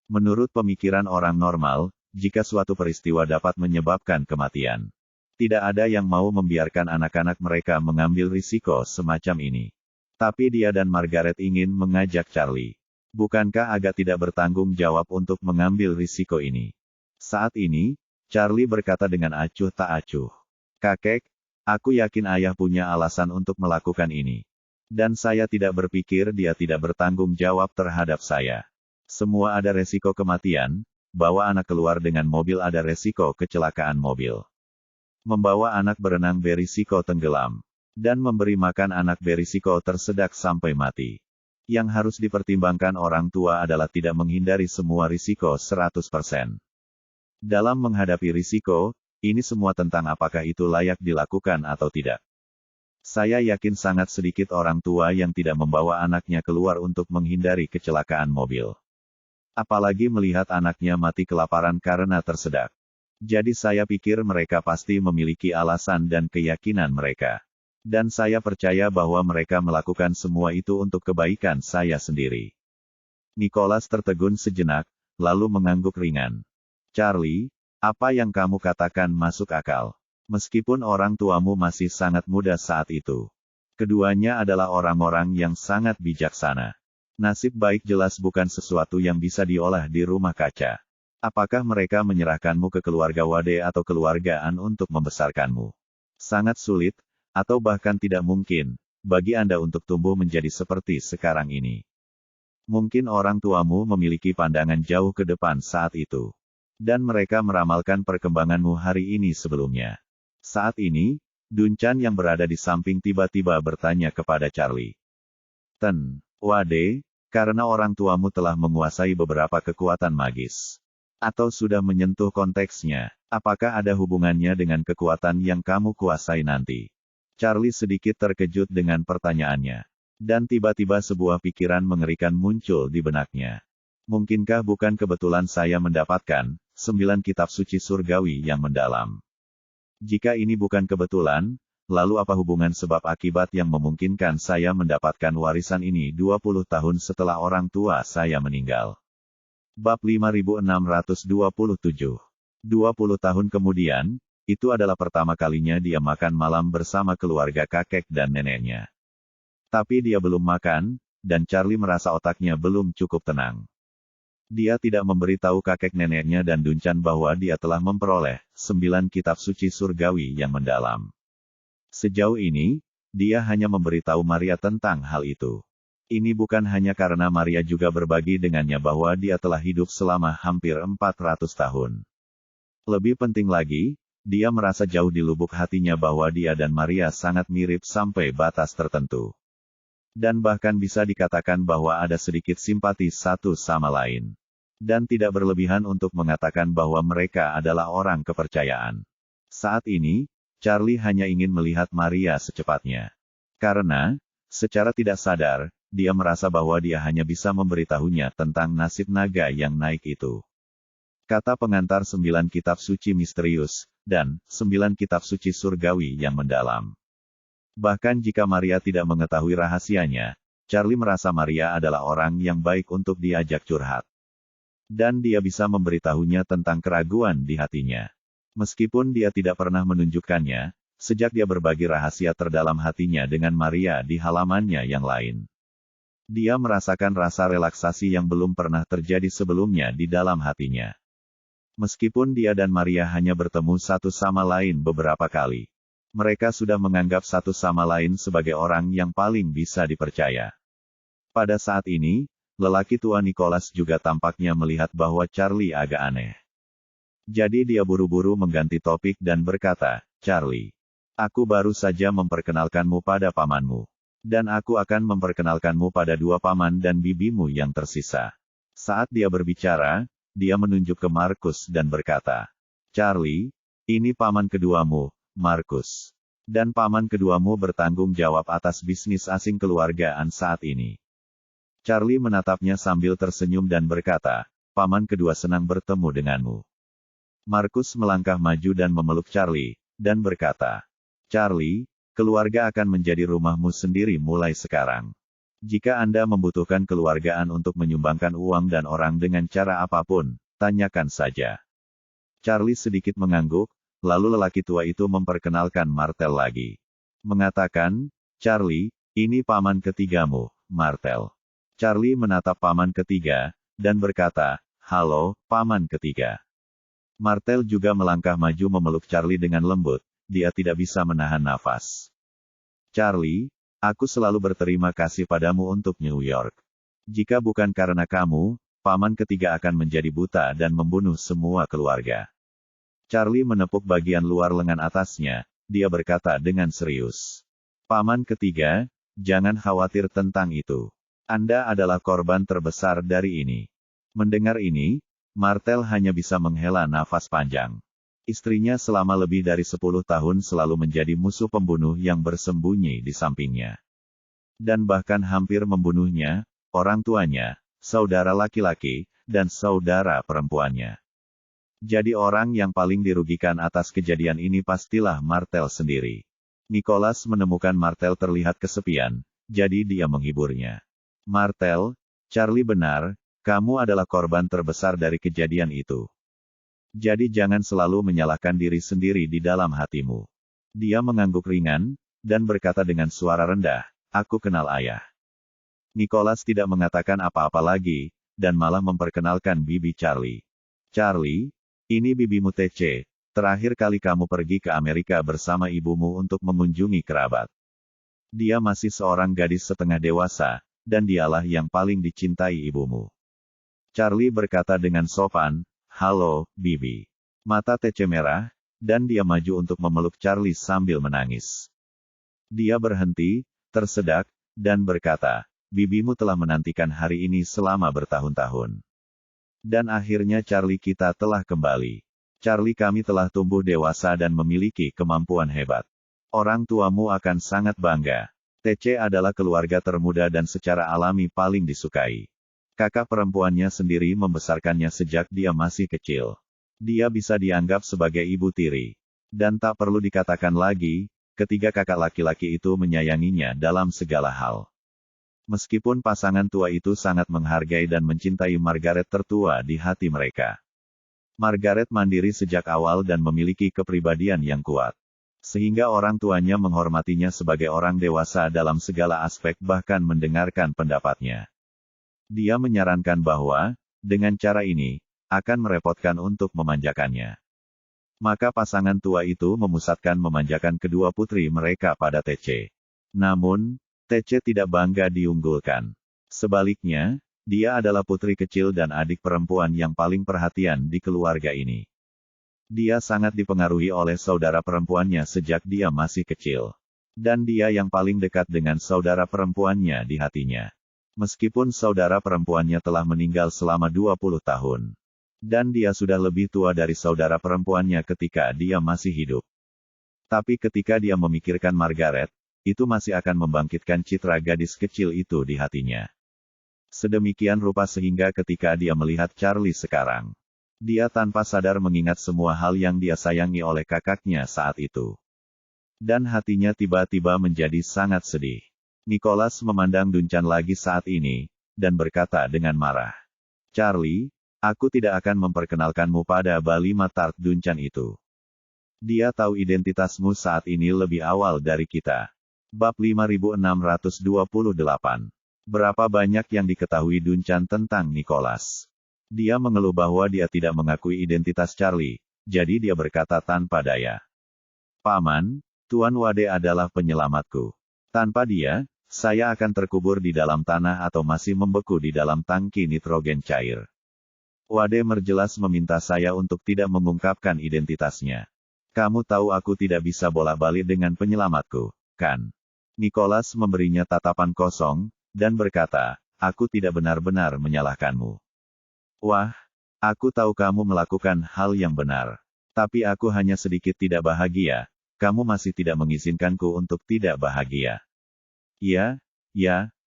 Menurut pemikiran orang normal, jika suatu peristiwa dapat menyebabkan kematian, tidak ada yang mau membiarkan anak-anak mereka mengambil risiko semacam ini. Tapi dia dan Margaret ingin mengajak Charlie. Bukankah agak tidak bertanggung jawab untuk mengambil risiko ini? Saat ini, Charlie berkata dengan acuh tak acuh, "Kakek, aku yakin ayah punya alasan untuk melakukan ini. Dan saya tidak berpikir dia tidak bertanggung jawab terhadap saya. Semua ada resiko kematian, bawa anak keluar dengan mobil ada resiko kecelakaan mobil. Membawa anak berenang berisiko tenggelam. Dan memberi makan anak berisiko tersedak sampai mati. Yang harus dipertimbangkan orang tua adalah tidak menghindari semua risiko 100%. Dalam menghadapi risiko, ini semua tentang apakah itu layak dilakukan atau tidak. Saya yakin sangat sedikit orang tua yang tidak membawa anaknya keluar untuk menghindari kecelakaan mobil. Apalagi melihat anaknya mati kelaparan karena tersedak. Jadi saya pikir mereka pasti memiliki alasan dan keyakinan mereka. Dan saya percaya bahwa mereka melakukan semua itu untuk kebaikan saya sendiri." Nicholas tertegun sejenak, lalu mengangguk ringan. "Charlie, apa yang kamu katakan masuk akal. Meskipun orang tuamu masih sangat muda saat itu. Keduanya adalah orang-orang yang sangat bijaksana. Nasib baik jelas bukan sesuatu yang bisa diolah di rumah kaca. Apakah mereka menyerahkanmu ke keluarga Wade atau keluargaan untuk membesarkanmu? Sangat sulit, atau bahkan tidak mungkin, bagi Anda untuk tumbuh menjadi seperti sekarang ini. Mungkin orang tuamu memiliki pandangan jauh ke depan saat itu. Dan mereka meramalkan perkembanganmu hari ini sebelumnya." Saat ini, Dunchan yang berada di samping tiba-tiba bertanya kepada Charlie. "Wade, karena orang tuamu telah menguasai beberapa kekuatan magis. Atau sudah menyentuh konteksnya, apakah ada hubungannya dengan kekuatan yang kamu kuasai nanti?" Charlie sedikit terkejut dengan pertanyaannya. Dan tiba-tiba sebuah pikiran mengerikan muncul di benaknya. Mungkinkah bukan kebetulan saya mendapatkan 9 kitab suci surgawi yang mendalam? Jika ini bukan kebetulan, lalu apa hubungan sebab akibat yang memungkinkan saya mendapatkan warisan ini 20 tahun setelah orang tua saya meninggal? Bab 5627. 20 tahun kemudian, itu adalah pertama kalinya dia makan malam bersama keluarga kakek dan neneknya. Tapi dia belum makan, dan Charlie merasa otaknya belum cukup tenang. Dia tidak memberitahu kakek neneknya dan Dunchan bahwa dia telah memperoleh 9 kitab suci surgawi yang mendalam. Sejauh ini, dia hanya memberitahu Maria tentang hal itu. Ini bukan hanya karena Maria juga berbagi dengannya bahwa dia telah hidup selama hampir 400 tahun. Lebih penting lagi, dia merasa jauh di lubuk hatinya bahwa dia dan Maria sangat mirip sampai batas tertentu. Dan bahkan bisa dikatakan bahwa ada sedikit simpati satu sama lain. Dan tidak berlebihan untuk mengatakan bahwa mereka adalah orang kepercayaan. Saat ini, Charlie hanya ingin melihat Maria secepatnya. Karena, secara tidak sadar, dia merasa bahwa dia hanya bisa memberitahunya tentang nasib naga yang naik itu. Kata pengantar 9 kitab suci misterius, dan 9 kitab suci surgawi yang mendalam. Bahkan jika Maria tidak mengetahui rahasianya, Charlie merasa Maria adalah orang yang baik untuk diajak curhat. Dan dia bisa memberitahunya tentang keraguan di hatinya. Meskipun dia tidak pernah menunjukkannya, sejak dia berbagi rahasia terdalam hatinya dengan Maria di halamannya yang lain. Dia merasakan rasa relaksasi yang belum pernah terjadi sebelumnya di dalam hatinya. Meskipun dia dan Maria hanya bertemu satu sama lain beberapa kali. Mereka sudah menganggap satu sama lain sebagai orang yang paling bisa dipercaya. Pada saat ini, lelaki tua Nicholas juga tampaknya melihat bahwa Charlie agak aneh. Jadi dia buru-buru mengganti topik dan berkata, "Charlie, aku baru saja memperkenalkanmu pada pamanmu. Dan aku akan memperkenalkanmu pada dua paman dan bibimu yang tersisa." Saat dia berbicara, dia menunjuk ke Markus dan berkata, "Charlie, ini paman keduamu, Markus. Dan paman keduamu bertanggung jawab atas bisnis asing keluargaan saat ini." Charlie menatapnya sambil tersenyum dan berkata, "Paman kedua senang bertemu denganmu." Markus melangkah maju dan memeluk Charlie, dan berkata, "Charlie, keluarga akan menjadi rumahmu sendiri mulai sekarang. Jika Anda membutuhkan keluargaan untuk menyumbangkan uang dan orang dengan cara apapun, tanyakan saja." Charlie sedikit mengangguk, lalu lelaki tua itu memperkenalkan Martel lagi. Mengatakan, "Charlie, ini paman ketigamu, Martel." Charlie menatap paman ketiga, dan berkata, "Halo, paman ketiga." Martel juga melangkah maju memeluk Charlie dengan lembut, dia tidak bisa menahan nafas. "Charlie, aku selalu berterima kasih padamu untuk New York. Jika bukan karena kamu, paman ketiga akan menjadi buta dan membunuh semua keluarga." Charlie menepuk bagian luar lengan atasnya, dia berkata dengan serius. "Paman ketiga, jangan khawatir tentang itu. Anda adalah korban terbesar dari ini." Mendengar ini, Martel hanya bisa menghela nafas panjang. Istrinya selama lebih dari 10 tahun selalu menjadi musuh pembunuh yang bersembunyi di sampingnya. Dan bahkan hampir membunuhnya, orang tuanya, saudara laki-laki, dan saudara perempuannya. Jadi orang yang paling dirugikan atas kejadian ini pastilah Martel sendiri. Nicholas menemukan Martel terlihat kesepian, jadi dia menghiburnya. "Martel, Charlie benar, kamu adalah korban terbesar dari kejadian itu. Jadi jangan selalu menyalahkan diri sendiri di dalam hatimu." Dia mengangguk ringan, dan berkata dengan suara rendah, "Aku kenal ayah." Nicholas tidak mengatakan apa-apa lagi, dan malah memperkenalkan bibi Charlie. "Charlie, ini bibimu TC, terakhir kali kamu pergi ke Amerika bersama ibumu untuk mengunjungi kerabat. Dia masih seorang gadis setengah dewasa, dan dialah yang paling dicintai ibumu." Charlie berkata dengan sopan, "Halo, Bibi." Mata TC merah, dan dia maju untuk memeluk Charlie sambil menangis. Dia berhenti, tersedak, dan berkata, "Bibimu telah menantikan hari ini selama bertahun-tahun. Dan akhirnya Charlie kita telah kembali. Charlie kami telah tumbuh dewasa dan memiliki kemampuan hebat. Orang tuamu akan sangat bangga. TC adalah keluarga termuda dan secara alami paling disukai. Kakak perempuannya sendiri membesarkannya sejak dia masih kecil. Dia bisa dianggap sebagai ibu tiri. Dan tak perlu dikatakan lagi, ketiga kakak laki-laki itu menyayanginya dalam segala hal." Meskipun pasangan tua itu sangat menghargai dan mencintai Margaret tertua di hati mereka. Margaret mandiri sejak awal dan memiliki kepribadian yang kuat. Sehingga orang tuanya menghormatinya sebagai orang dewasa dalam segala aspek bahkan mendengarkan pendapatnya. Dia menyarankan bahwa, dengan cara ini, akan merepotkan untuk memanjakannya. Maka pasangan tua itu memusatkan memanjakan kedua putri mereka pada TC. Namun, TC tidak bangga diunggulkan. Sebaliknya, dia adalah putri kecil dan adik perempuan yang paling perhatian di keluarga ini. Dia sangat dipengaruhi oleh saudara perempuannya sejak dia masih kecil. Dan dia yang paling dekat dengan saudara perempuannya di hatinya. Meskipun saudara perempuannya telah meninggal selama 20 tahun. Dan dia sudah lebih tua dari saudara perempuannya ketika dia masih hidup. Tapi ketika dia memikirkan Margaret, itu masih akan membangkitkan citra gadis kecil itu di hatinya. Sedemikian rupa sehingga ketika dia melihat Charlie sekarang, dia tanpa sadar mengingat semua hal yang dia sayangi oleh kakaknya saat itu. Dan hatinya tiba-tiba menjadi sangat sedih. Nicholas memandang Duncan lagi saat ini, dan berkata dengan marah, "Charlie, aku tidak akan memperkenalkanmu pada Balima Tart Duncan itu. Dia tahu identitasmu saat ini lebih awal dari kita." Bab 5628. Berapa banyak yang diketahui Duncan tentang Nicholas? Dia mengeluh bahwa dia tidak mengakui identitas Charlie, jadi dia berkata tanpa daya. Paman, Tuan Wade adalah penyelamatku. Tanpa dia, saya akan terkubur di dalam tanah atau masih membeku di dalam tangki nitrogen cair. Wade merjelas meminta saya untuk tidak mengungkapkan identitasnya. Kamu tahu aku tidak bisa bolak-balik dengan penyelamatku, kan? Nicholas memberinya tatapan kosong, dan berkata, aku tidak benar-benar menyalahkanmu. Wah, aku tahu kamu melakukan hal yang benar. Tapi aku hanya sedikit tidak bahagia, kamu masih tidak mengizinkanku untuk tidak bahagia. Ya,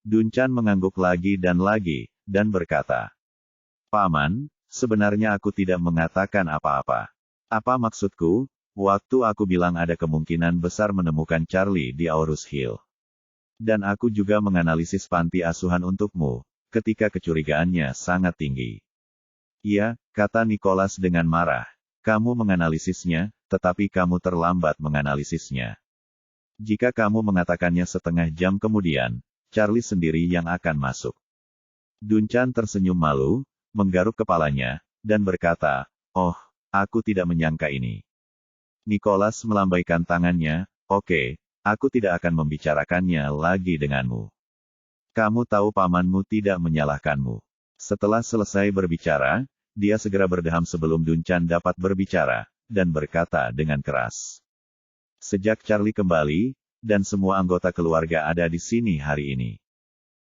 Dunchan mengangguk lagi, dan berkata. Paman, sebenarnya aku tidak mengatakan apa-apa. Apa maksudku? Waktu aku bilang ada kemungkinan besar menemukan Charlie di Aurus Hill. Dan aku juga menganalisis panti asuhan untukmu, ketika kecurigaannya sangat tinggi. Iya, kata Nicholas dengan marah. Kamu menganalisisnya, tetapi kamu terlambat menganalisisnya. Jika kamu mengatakannya setengah jam kemudian, Charlie sendiri yang akan masuk. Dunchan tersenyum malu, menggaruk kepalanya, dan berkata, oh, aku tidak menyangka ini. Nicholas melambaikan tangannya, oke, aku tidak akan membicarakannya lagi denganmu. Kamu tahu pamanmu tidak menyalahkanmu. Setelah selesai berbicara, dia segera berdeham sebelum Dunchan dapat berbicara, dan berkata dengan keras. Sejak Charlie kembali, dan semua anggota keluarga ada di sini hari ini.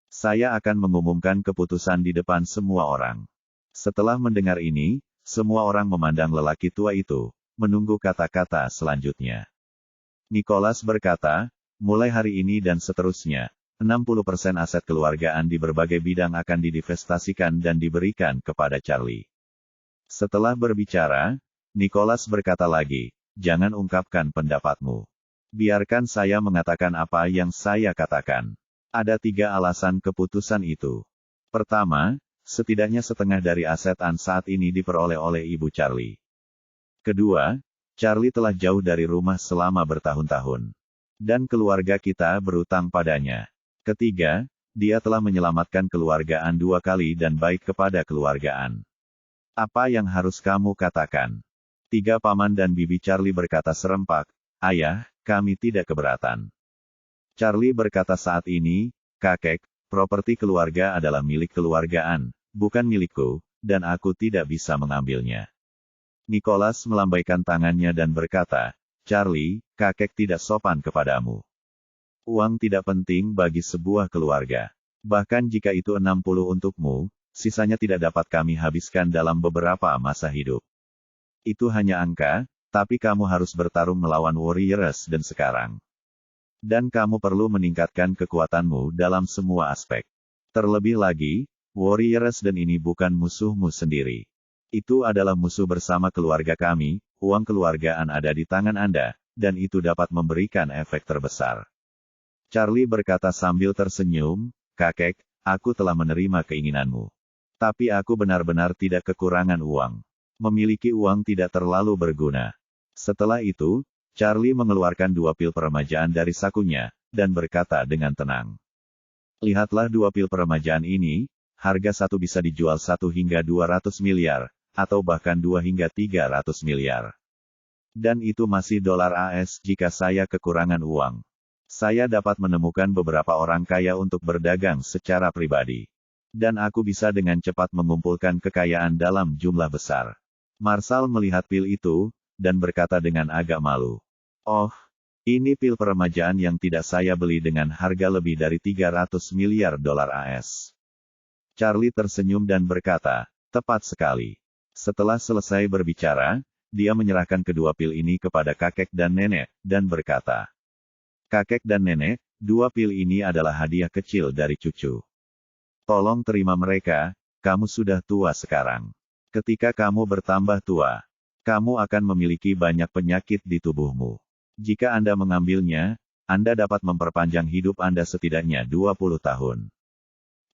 Saya akan mengumumkan keputusan di depan semua orang. Setelah mendengar ini, semua orang memandang lelaki tua itu, menunggu kata-kata selanjutnya. Nicholas berkata, mulai hari ini dan seterusnya, 60% aset keluargaan di berbagai bidang akan didivestasikan dan diberikan kepada Charlie. Setelah berbicara, Nicholas berkata lagi, jangan ungkapkan pendapatmu. Biarkan saya mengatakan apa yang saya katakan. Ada 3 alasan keputusan itu. Pertama, setidaknya setengah dari aset An saat ini diperoleh oleh Ibu Charlie. Kedua, Charlie telah jauh dari rumah selama bertahun-tahun. Dan keluarga kita berutang padanya. Ketiga, dia telah menyelamatkan keluargaan 2 kali dan baik kepada keluargaan. Apa yang harus kamu katakan? 3 paman dan bibi Charlie berkata serempak, ayah, kami tidak keberatan. Charlie berkata saat ini, kakek, properti keluarga adalah milik keluargaan, bukan milikku, dan aku tidak bisa mengambilnya. Nicholas melambaikan tangannya dan berkata, Charlie, kakek tidak sopan kepadamu. Uang tidak penting bagi sebuah keluarga. Bahkan jika itu 60 untukmu, sisanya tidak dapat kami habiskan dalam beberapa masa hidup. Itu hanya angka, tapi kamu harus bertarung melawan Warriors dan sekarang. Dan kamu perlu meningkatkan kekuatanmu dalam semua aspek. Terlebih lagi, Warriors dan ini bukan musuhmu sendiri. Itu adalah musuh bersama keluarga kami, uang keluargaan ada di tangan Anda, dan itu dapat memberikan efek terbesar. Charlie berkata sambil tersenyum, kakek, aku telah menerima keinginanmu. Tapi aku benar-benar tidak kekurangan uang. Memiliki uang tidak terlalu berguna. Setelah itu, Charlie mengeluarkan 2 pil peremajaan dari sakunya, dan berkata dengan tenang. Lihatlah 2 pil peremajaan ini, harga satu bisa dijual 1 hingga 200 miliar, atau bahkan 2 hingga 300 miliar. Dan itu masih dolar AS jika saya kekurangan uang. Saya dapat menemukan beberapa orang kaya untuk berdagang secara pribadi. Dan aku bisa dengan cepat mengumpulkan kekayaan dalam jumlah besar. Marshall melihat pil itu, dan berkata dengan agak malu. Oh, ini pil peremajaan yang tidak saya beli dengan harga lebih dari 300 miliar dolar AS. Charlie tersenyum dan berkata, tepat sekali. Setelah selesai berbicara, dia menyerahkan kedua pil ini kepada kakek dan nenek, dan berkata, kakek dan nenek, 2 pil ini adalah hadiah kecil dari cucu. Tolong terima mereka, kamu sudah tua sekarang. Ketika kamu bertambah tua, kamu akan memiliki banyak penyakit di tubuhmu. Jika Anda mengambilnya, Anda dapat memperpanjang hidup Anda setidaknya 20 tahun.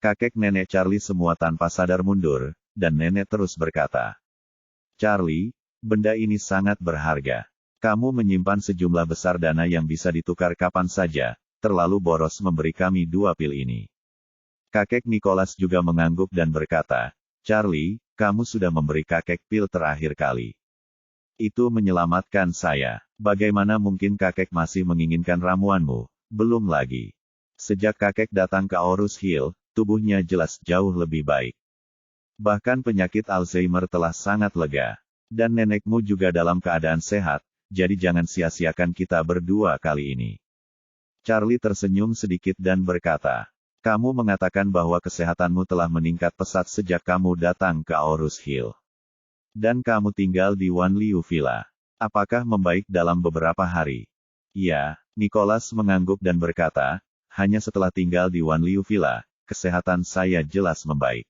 Kakek nenek Charlie semua tanpa sadar mundur, dan nenek terus berkata, Charlie, benda ini sangat berharga. Kamu menyimpan sejumlah besar dana yang bisa ditukar kapan saja, terlalu boros memberi kami 2 pil ini. Kakek Nicholas juga mengangguk dan berkata, Charlie, kamu sudah memberi kakek pil terakhir kali. Itu menyelamatkan saya. Bagaimana mungkin kakek masih menginginkan ramuanmu? Belum lagi. Sejak kakek datang ke Aurus Hill, tubuhnya jelas jauh lebih baik. Bahkan penyakit Alzheimer telah sangat lega. Dan nenekmu juga dalam keadaan sehat, jadi jangan sia-siakan kita berdua kali ini. Charlie tersenyum sedikit dan berkata, kamu mengatakan bahwa kesehatanmu telah meningkat pesat sejak kamu datang ke Aurus Hill. Dan kamu tinggal di Wanliu Villa. Apakah membaik dalam beberapa hari? Ya, Nicholas mengangguk dan berkata, hanya setelah tinggal di Wanliu Villa, kesehatan saya jelas membaik.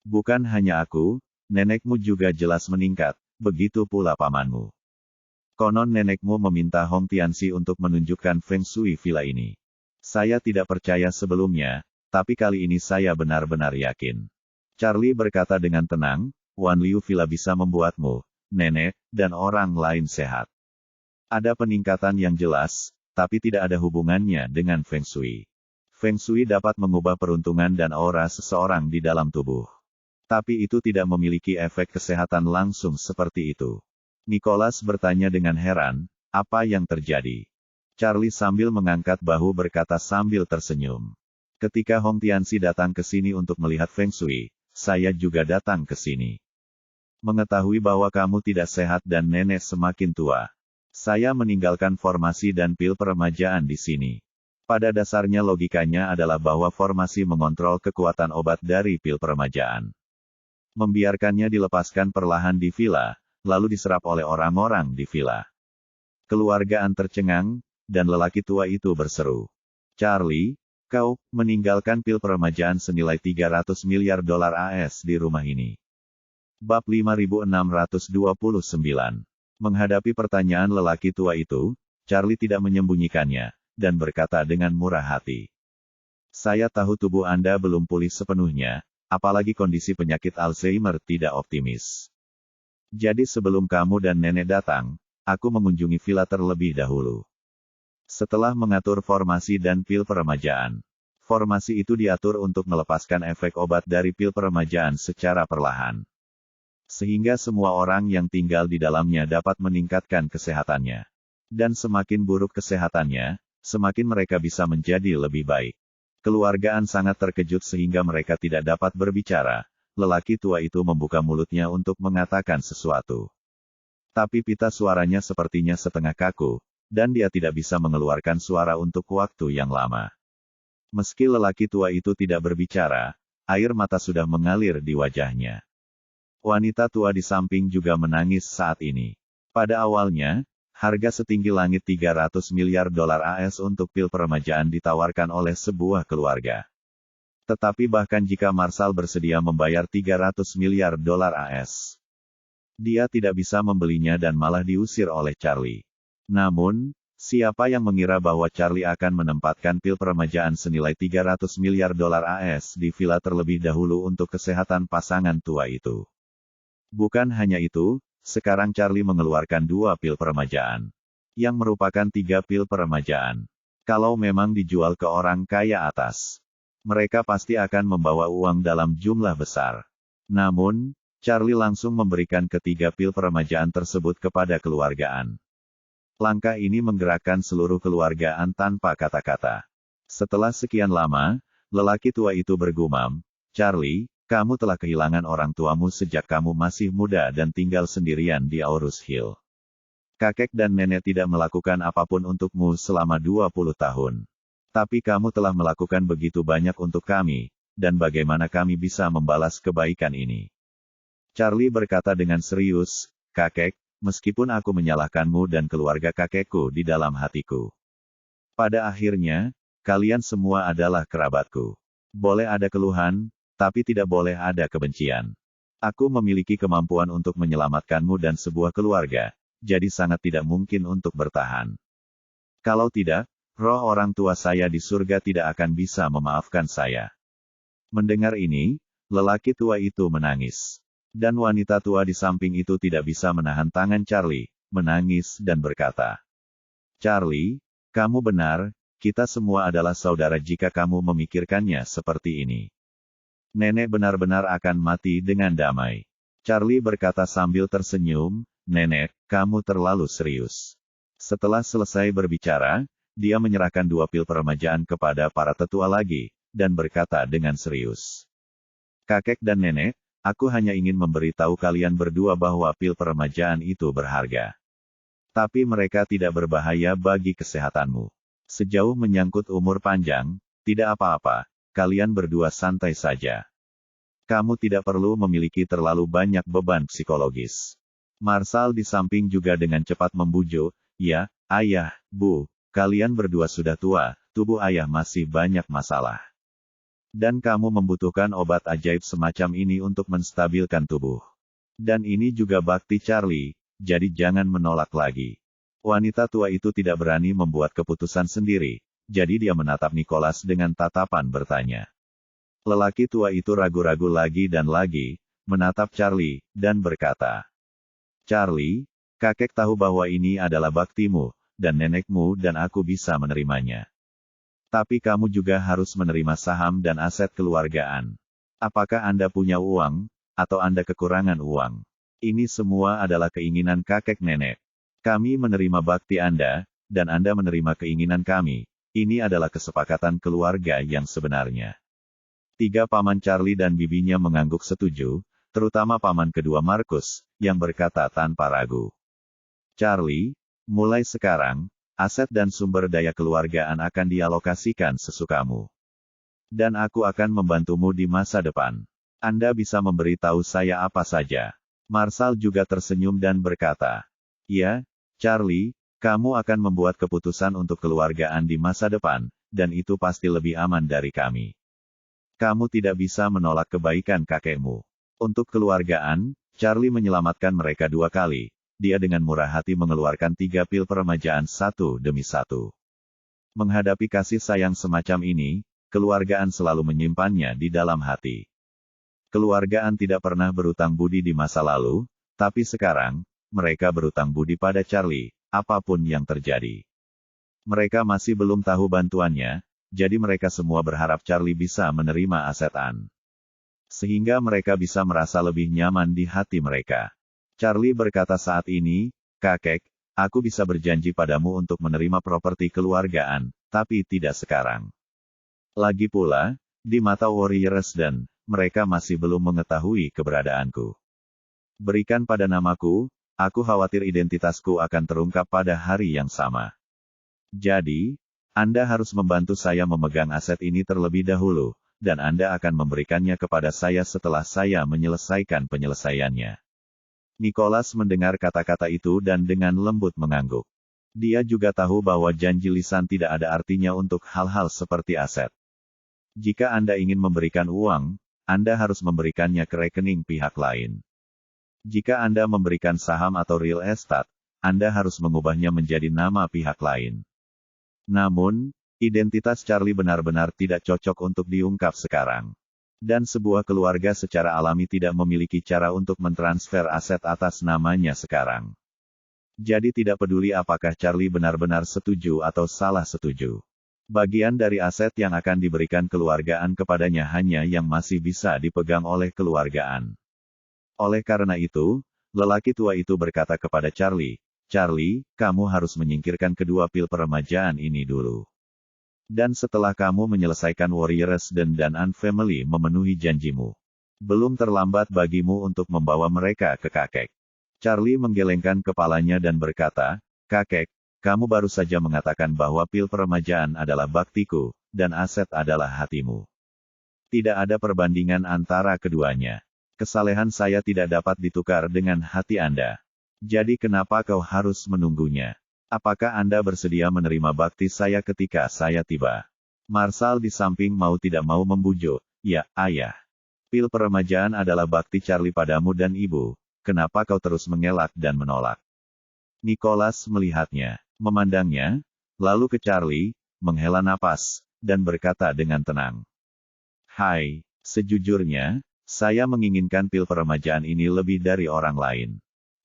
Bukan hanya aku, nenekmu juga jelas meningkat, begitu pula pamanmu. Konon nenekmu meminta Hong Tianxi untuk menunjukkan Feng Shui villa ini. Saya tidak percaya sebelumnya, tapi kali ini saya benar-benar yakin. Charlie berkata dengan tenang, Wanliu Villa bisa membuatmu, nenek, dan orang lain sehat. Ada peningkatan yang jelas, tapi tidak ada hubungannya dengan Feng Shui. Feng Shui dapat mengubah peruntungan dan aura seseorang di dalam tubuh. Tapi itu tidak memiliki efek kesehatan langsung seperti itu. Nicholas bertanya dengan heran, apa yang terjadi? Charlie sambil mengangkat bahu berkata sambil tersenyum. Ketika Hong Tianxi datang ke sini untuk melihat Feng Shui, saya juga datang ke sini. Mengetahui bahwa kamu tidak sehat dan nenek semakin tua. Saya meninggalkan formasi dan pil peremajaan di sini. Pada dasarnya logikanya adalah bahwa formasi mengontrol kekuatan obat dari pil peremajaan. Membiarkannya dilepaskan perlahan di villa, lalu diserap oleh orang-orang di villa. Keluargaan tercengang, dan lelaki tua itu berseru. Charlie, kau meninggalkan pil peremajaan senilai 300 miliar dolar AS di rumah ini. Bab 5629. Menghadapi pertanyaan lelaki tua itu, Charlie tidak menyembunyikannya, dan berkata dengan murah hati. Saya tahu tubuh Anda belum pulih sepenuhnya, apalagi kondisi penyakit Alzheimer tidak optimis. Jadi sebelum kamu dan nenek datang, aku mengunjungi villa terlebih dahulu. Setelah mengatur formasi dan pil peremajaan. Formasi itu diatur untuk melepaskan efek obat dari pil peremajaan secara perlahan. Sehingga semua orang yang tinggal di dalamnya dapat meningkatkan kesehatannya. Dan semakin buruk kesehatannya, semakin mereka bisa menjadi lebih baik. Keluargaan sangat terkejut sehingga mereka tidak dapat berbicara. Lelaki tua itu membuka mulutnya untuk mengatakan sesuatu. Tapi pita suaranya sepertinya setengah kaku, dan dia tidak bisa mengeluarkan suara untuk waktu yang lama. Meski lelaki tua itu tidak berbicara, air mata sudah mengalir di wajahnya. Wanita tua di samping juga menangis saat ini. Pada awalnya, harga setinggi langit 300 miliar dolar AS untuk pil peremajaan ditawarkan oleh sebuah keluarga. Tetapi bahkan jika Marshall bersedia membayar 300 miliar dolar AS, dia tidak bisa membelinya dan malah diusir oleh Charlie. Namun, siapa yang mengira bahwa Charlie akan menempatkan pil peremajaan senilai 300 miliar dolar AS di villa terlebih dahulu untuk kesehatan pasangan tua itu. Bukan hanya itu, sekarang Charlie mengeluarkan 2 pil peremajaan. Yang merupakan 3 pil peremajaan. Kalau memang dijual ke orang kaya atas, mereka pasti akan membawa uang dalam jumlah besar. Namun, Charlie langsung memberikan ketiga pil peremajaan tersebut kepada keluargaan. Langkah ini menggerakkan seluruh keluargaan tanpa kata-kata. Setelah sekian lama, lelaki tua itu bergumam, Charlie, kamu telah kehilangan orang tuamu sejak kamu masih muda dan tinggal sendirian di Aurus Hill. Kakek dan nenek tidak melakukan apapun untukmu selama 20 tahun. Tapi kamu telah melakukan begitu banyak untuk kami, dan bagaimana kami bisa membalas kebaikan ini? Charlie berkata dengan serius, kakek, meskipun aku menyalahkanmu dan keluarga kakekku di dalam hatiku. Pada akhirnya, kalian semua adalah kerabatku. Boleh ada keluhan, tapi tidak boleh ada kebencian. Aku memiliki kemampuan untuk menyelamatkanmu dan sebuah keluarga, jadi sangat tidak mungkin untuk bertahan. Kalau tidak, roh orang tua saya di surga tidak akan bisa memaafkan saya. Mendengar ini, lelaki tua itu menangis. Dan wanita tua di samping itu tidak bisa menahan tangan Charlie, menangis dan berkata, Charlie, kamu benar, kita semua adalah saudara jika kamu memikirkannya seperti ini. Nenek benar-benar akan mati dengan damai. Charlie berkata sambil tersenyum, Nenek, kamu terlalu serius. Setelah selesai berbicara, dia menyerahkan 2 pil peremajaan kepada para tetua lagi, dan berkata dengan serius. Kakek dan nenek, aku hanya ingin memberitahu kalian berdua bahwa pil peremajaan itu berharga. Tapi mereka tidak berbahaya bagi kesehatanmu. Sejauh menyangkut umur panjang, tidak apa-apa, kalian berdua santai saja. Kamu tidak perlu memiliki terlalu banyak beban psikologis. Marshall di samping juga dengan cepat membujuk, ya, ayah, bu, kalian berdua sudah tua, tubuh ayah masih banyak masalah. Dan kamu membutuhkan obat ajaib semacam ini untuk menstabilkan tubuh. Dan ini juga bakti Charlie, jadi jangan menolak lagi. Wanita tua itu tidak berani membuat keputusan sendiri, jadi dia menatap Nicholas dengan tatapan bertanya. Lelaki tua itu ragu-ragu lagi dan lagi, menatap Charlie, dan berkata, Charlie, kakek tahu bahwa ini adalah baktimu, dan nenekmu dan aku bisa menerimanya. Tapi kamu juga harus menerima saham dan aset keluargaan. Apakah Anda punya uang, atau Anda kekurangan uang? Ini semua adalah keinginan kakek nenek. Kami menerima bakti Anda, dan Anda menerima keinginan kami. Ini adalah kesepakatan keluarga yang sebenarnya. 3 paman Charlie dan bibinya mengangguk setuju, terutama paman kedua Markus, yang berkata tanpa ragu. Charlie, mulai sekarang, aset dan sumber daya keluargaan akan dialokasikan sesukamu. Dan aku akan membantumu di masa depan. Anda bisa memberitahu saya apa saja. Marshall juga tersenyum dan berkata, ya, Charlie, kamu akan membuat keputusan untuk keluargaan di masa depan, dan itu pasti lebih aman dari kami. Kamu tidak bisa menolak kebaikan kakekmu. Untuk keluargaan, Charlie menyelamatkan mereka 2 kali. Dia dengan murah hati mengeluarkan 3 pil peremajaan satu demi satu. Menghadapi kasih sayang semacam ini, keluargaan selalu menyimpannya di dalam hati. Keluargaan tidak pernah berutang budi di masa lalu, tapi sekarang, mereka berutang budi pada Charlie, apapun yang terjadi. Mereka masih belum tahu bantuannya, jadi mereka semua berharap Charlie bisa menerima aset An. Sehingga mereka bisa merasa lebih nyaman di hati mereka. Charlie berkata saat ini, kakek, aku bisa berjanji padamu untuk menerima properti keluargaan, tapi tidak sekarang. Lagi pula, di mata Warriors dan mereka masih belum mengetahui keberadaanku. Berikan pada namaku, aku khawatir identitasku akan terungkap pada hari yang sama. Jadi, Anda harus membantu saya memegang aset ini terlebih dahulu, dan Anda akan memberikannya kepada saya setelah saya menyelesaikan penyelesaiannya. Nicholas mendengar kata-kata itu dan dengan lembut mengangguk. Dia juga tahu bahwa janji lisan tidak ada artinya untuk hal-hal seperti aset. Jika Anda ingin memberikan uang, Anda harus memberikannya ke rekening pihak lain. Jika Anda memberikan saham atau real estate, Anda harus mengubahnya menjadi nama pihak lain. Namun, identitas Charlie benar-benar tidak cocok untuk diungkap sekarang. Dan sebuah keluarga secara alami tidak memiliki cara untuk mentransfer aset atas namanya sekarang. Jadi tidak peduli apakah Charlie benar-benar setuju atau salah setuju. Bagian dari aset yang akan diberikan keluargaan kepadanya hanya yang masih bisa dipegang oleh keluargaan. Oleh karena itu, lelaki tua itu berkata kepada Charlie, Charlie, kamu harus menyingkirkan kedua pil peremajaan ini dulu. Dan setelah kamu menyelesaikan Warriors dan An Family memenuhi janjimu. Belum terlambat bagimu untuk membawa mereka ke kakek. Charlie menggelengkan kepalanya dan berkata, kakek, kamu baru saja mengatakan bahwa pil peremajaan adalah baktiku, dan aset adalah hatimu. Tidak ada perbandingan antara keduanya. Kesalehan saya tidak dapat ditukar dengan hati Anda. Jadi kenapa kau harus menunggunya? Apakah Anda bersedia menerima bakti saya ketika saya tiba? Marshall di samping mau tidak mau membujuk, ya, ayah. Pil peremajaan adalah bakti Charlie padamu dan ibu, kenapa kau terus mengelak dan menolak? Nicholas melihatnya, memandangnya, lalu ke Charlie, menghela napas, dan berkata dengan tenang. Hai, sejujurnya, saya menginginkan pil peremajaan ini lebih dari orang lain.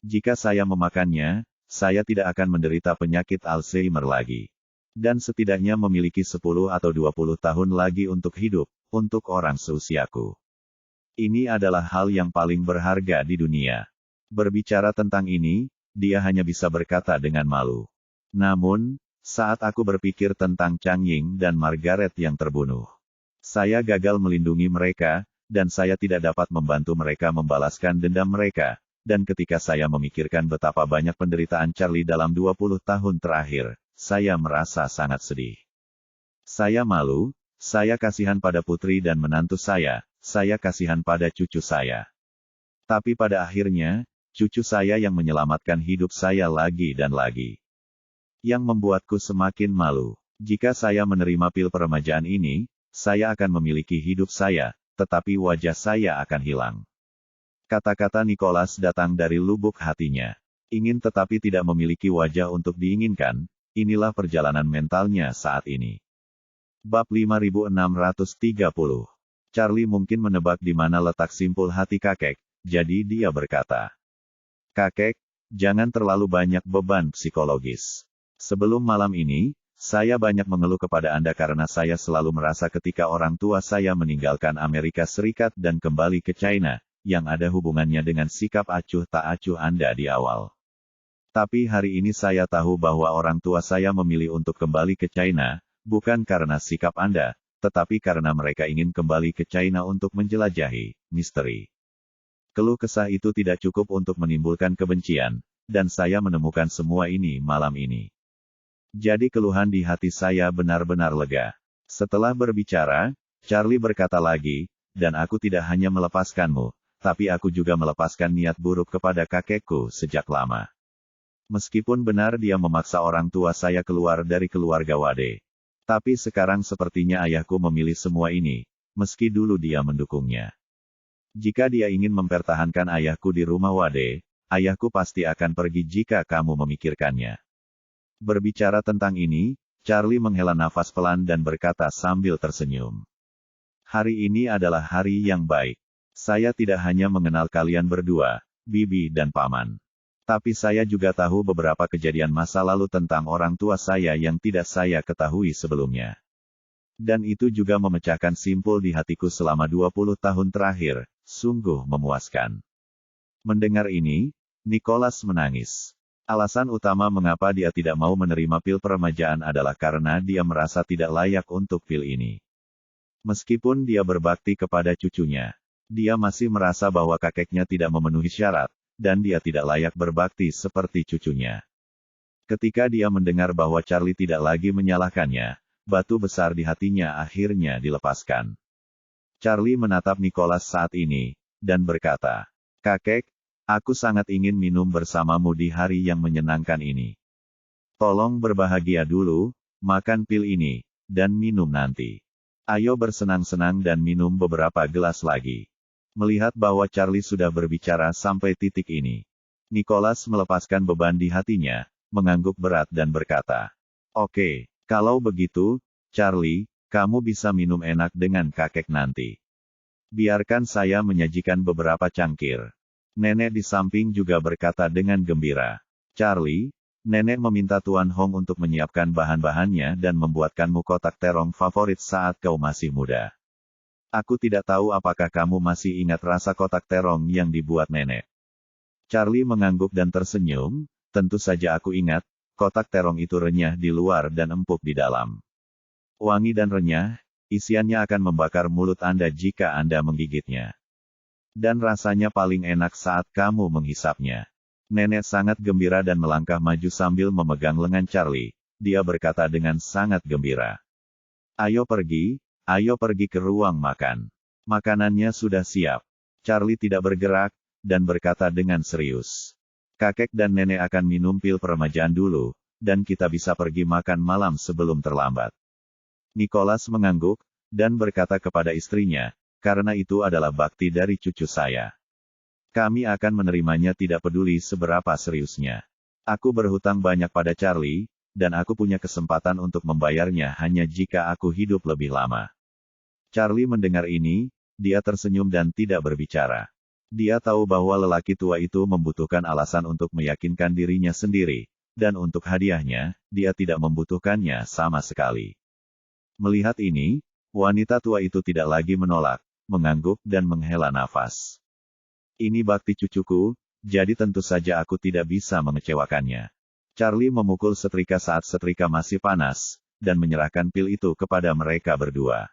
Jika saya memakannya, saya tidak akan menderita penyakit Alzheimer lagi. Dan setidaknya memiliki 10 atau 20 tahun lagi untuk hidup, untuk orang seusiaku. Ini adalah hal yang paling berharga di dunia. Berbicara tentang ini, dia hanya bisa berkata dengan malu. Namun, saat aku berpikir tentang Chang Ying dan Margaret yang terbunuh, saya gagal melindungi mereka, dan saya tidak dapat membantu mereka membalaskan dendam mereka. Dan ketika saya memikirkan betapa banyak penderitaan Charlie dalam 20 tahun terakhir, saya merasa sangat sedih. Saya malu, saya kasihan pada putri dan menantu saya kasihan pada cucu saya. Tapi pada akhirnya, cucu saya yang menyelamatkan hidup saya lagi dan lagi. Yang membuatku semakin malu. Jika saya menerima pil peremajaan ini, saya akan memiliki hidup saya, tetapi wajah saya akan hilang. Kata-kata Nicholas datang dari lubuk hatinya. Ingin tetapi tidak memiliki wajah untuk diinginkan, inilah perjalanan mentalnya saat ini. Bab 5630. Charlie mungkin menebak di mana letak simpul hati kakek, jadi dia berkata, "Kakek, jangan terlalu banyak beban psikologis. Sebelum malam ini, saya banyak mengeluh kepada Anda karena saya selalu merasa ketika orang tua saya meninggalkan Amerika Serikat dan kembali ke China, yang ada hubungannya dengan sikap acuh tak acuh Anda di awal. Tapi hari ini saya tahu bahwa orang tua saya memilih untuk kembali ke China, bukan karena sikap Anda, tetapi karena mereka ingin kembali ke China untuk menjelajahi misteri. Keluh kesah itu tidak cukup untuk menimbulkan kebencian, dan saya menemukan semua ini malam ini. Jadi keluhan di hati saya benar-benar lega." Setelah berbicara, Charlie berkata lagi, "Dan aku tidak hanya melepaskanmu, tapi aku juga melepaskan niat buruk kepada kakekku sejak lama. Meskipun benar dia memaksa orang tua saya keluar dari keluarga Wade. Tapi sekarang sepertinya ayahku memilih semua ini, meski dulu dia mendukungnya. Jika dia ingin mempertahankan ayahku di rumah Wade, ayahku pasti akan pergi jika kamu memikirkannya." Berbicara tentang ini, Charlie menghela nafas pelan dan berkata sambil tersenyum. "Hari ini adalah hari yang baik. Saya tidak hanya mengenal kalian berdua, Bibi dan Paman. Tapi saya juga tahu beberapa kejadian masa lalu tentang orang tua saya yang tidak saya ketahui sebelumnya. Dan itu juga memecahkan simpul di hatiku selama 20 tahun terakhir, sungguh memuaskan." Mendengar ini, Nicholas menangis. Alasan utama mengapa dia tidak mau menerima pil peremajaan adalah karena dia merasa tidak layak untuk pil ini. Meskipun dia berbakti kepada cucunya, dia masih merasa bahwa kakeknya tidak memenuhi syarat, dan dia tidak layak berbakti seperti cucunya. Ketika dia mendengar bahwa Charlie tidak lagi menyalahkannya, batu besar di hatinya akhirnya dilepaskan. Charlie menatap Nicholas saat ini, dan berkata, "Kakek, aku sangat ingin minum bersamamu di hari yang menyenangkan ini. Tolong berbahagia dulu, makan pil ini, dan minum nanti. Ayo bersenang-senang dan minum beberapa gelas lagi." Melihat bahwa Charlie sudah berbicara sampai titik ini, Nicholas melepaskan beban di hatinya, mengangguk berat dan berkata, "Oke, kalau begitu, Charlie, kamu bisa minum enak dengan kakek nanti. Biarkan saya menyajikan beberapa cangkir." Nenek di samping juga berkata dengan gembira, "Charlie, nenek meminta Tuan Hong untuk menyiapkan bahan-bahannya dan membuatkanmu kotak terong favorit saat kau masih muda. Aku tidak tahu apakah kamu masih ingat rasa kotak terong yang dibuat nenek." Charlie mengangguk dan tersenyum, "Tentu saja aku ingat, kotak terong itu renyah di luar dan empuk di dalam. Wangi dan renyah, isiannya akan membakar mulut Anda jika Anda menggigitnya. Dan rasanya paling enak saat kamu menghisapnya." Nenek sangat gembira dan melangkah maju sambil memegang lengan Charlie. Dia berkata dengan sangat gembira, Ayo pergi ke ruang makan. Makanannya sudah siap." Charlie tidak bergerak, dan berkata dengan serius, "Kakek dan nenek akan minum pil peremajaan dulu, dan kita bisa pergi makan malam sebelum terlambat." Nicholas mengangguk, dan berkata kepada istrinya, "Karena itu adalah bakti dari cucu saya. Kami akan menerimanya tidak peduli seberapa seriusnya. Aku berhutang banyak pada Charlie, dan aku punya kesempatan untuk membayarnya hanya jika aku hidup lebih lama." Charlie mendengar ini, dia tersenyum dan tidak berbicara. Dia tahu bahwa lelaki tua itu membutuhkan alasan untuk meyakinkan dirinya sendiri, dan untuk hadiahnya, dia tidak membutuhkannya sama sekali. Melihat ini, wanita tua itu tidak lagi menolak, mengangguk dan menghela nafas. Ini bakti cucuku, jadi tentu saja aku tidak bisa mengecewakannya. Charlie memukul setrika saat setrika masih panas, dan menyerahkan pil itu kepada mereka berdua.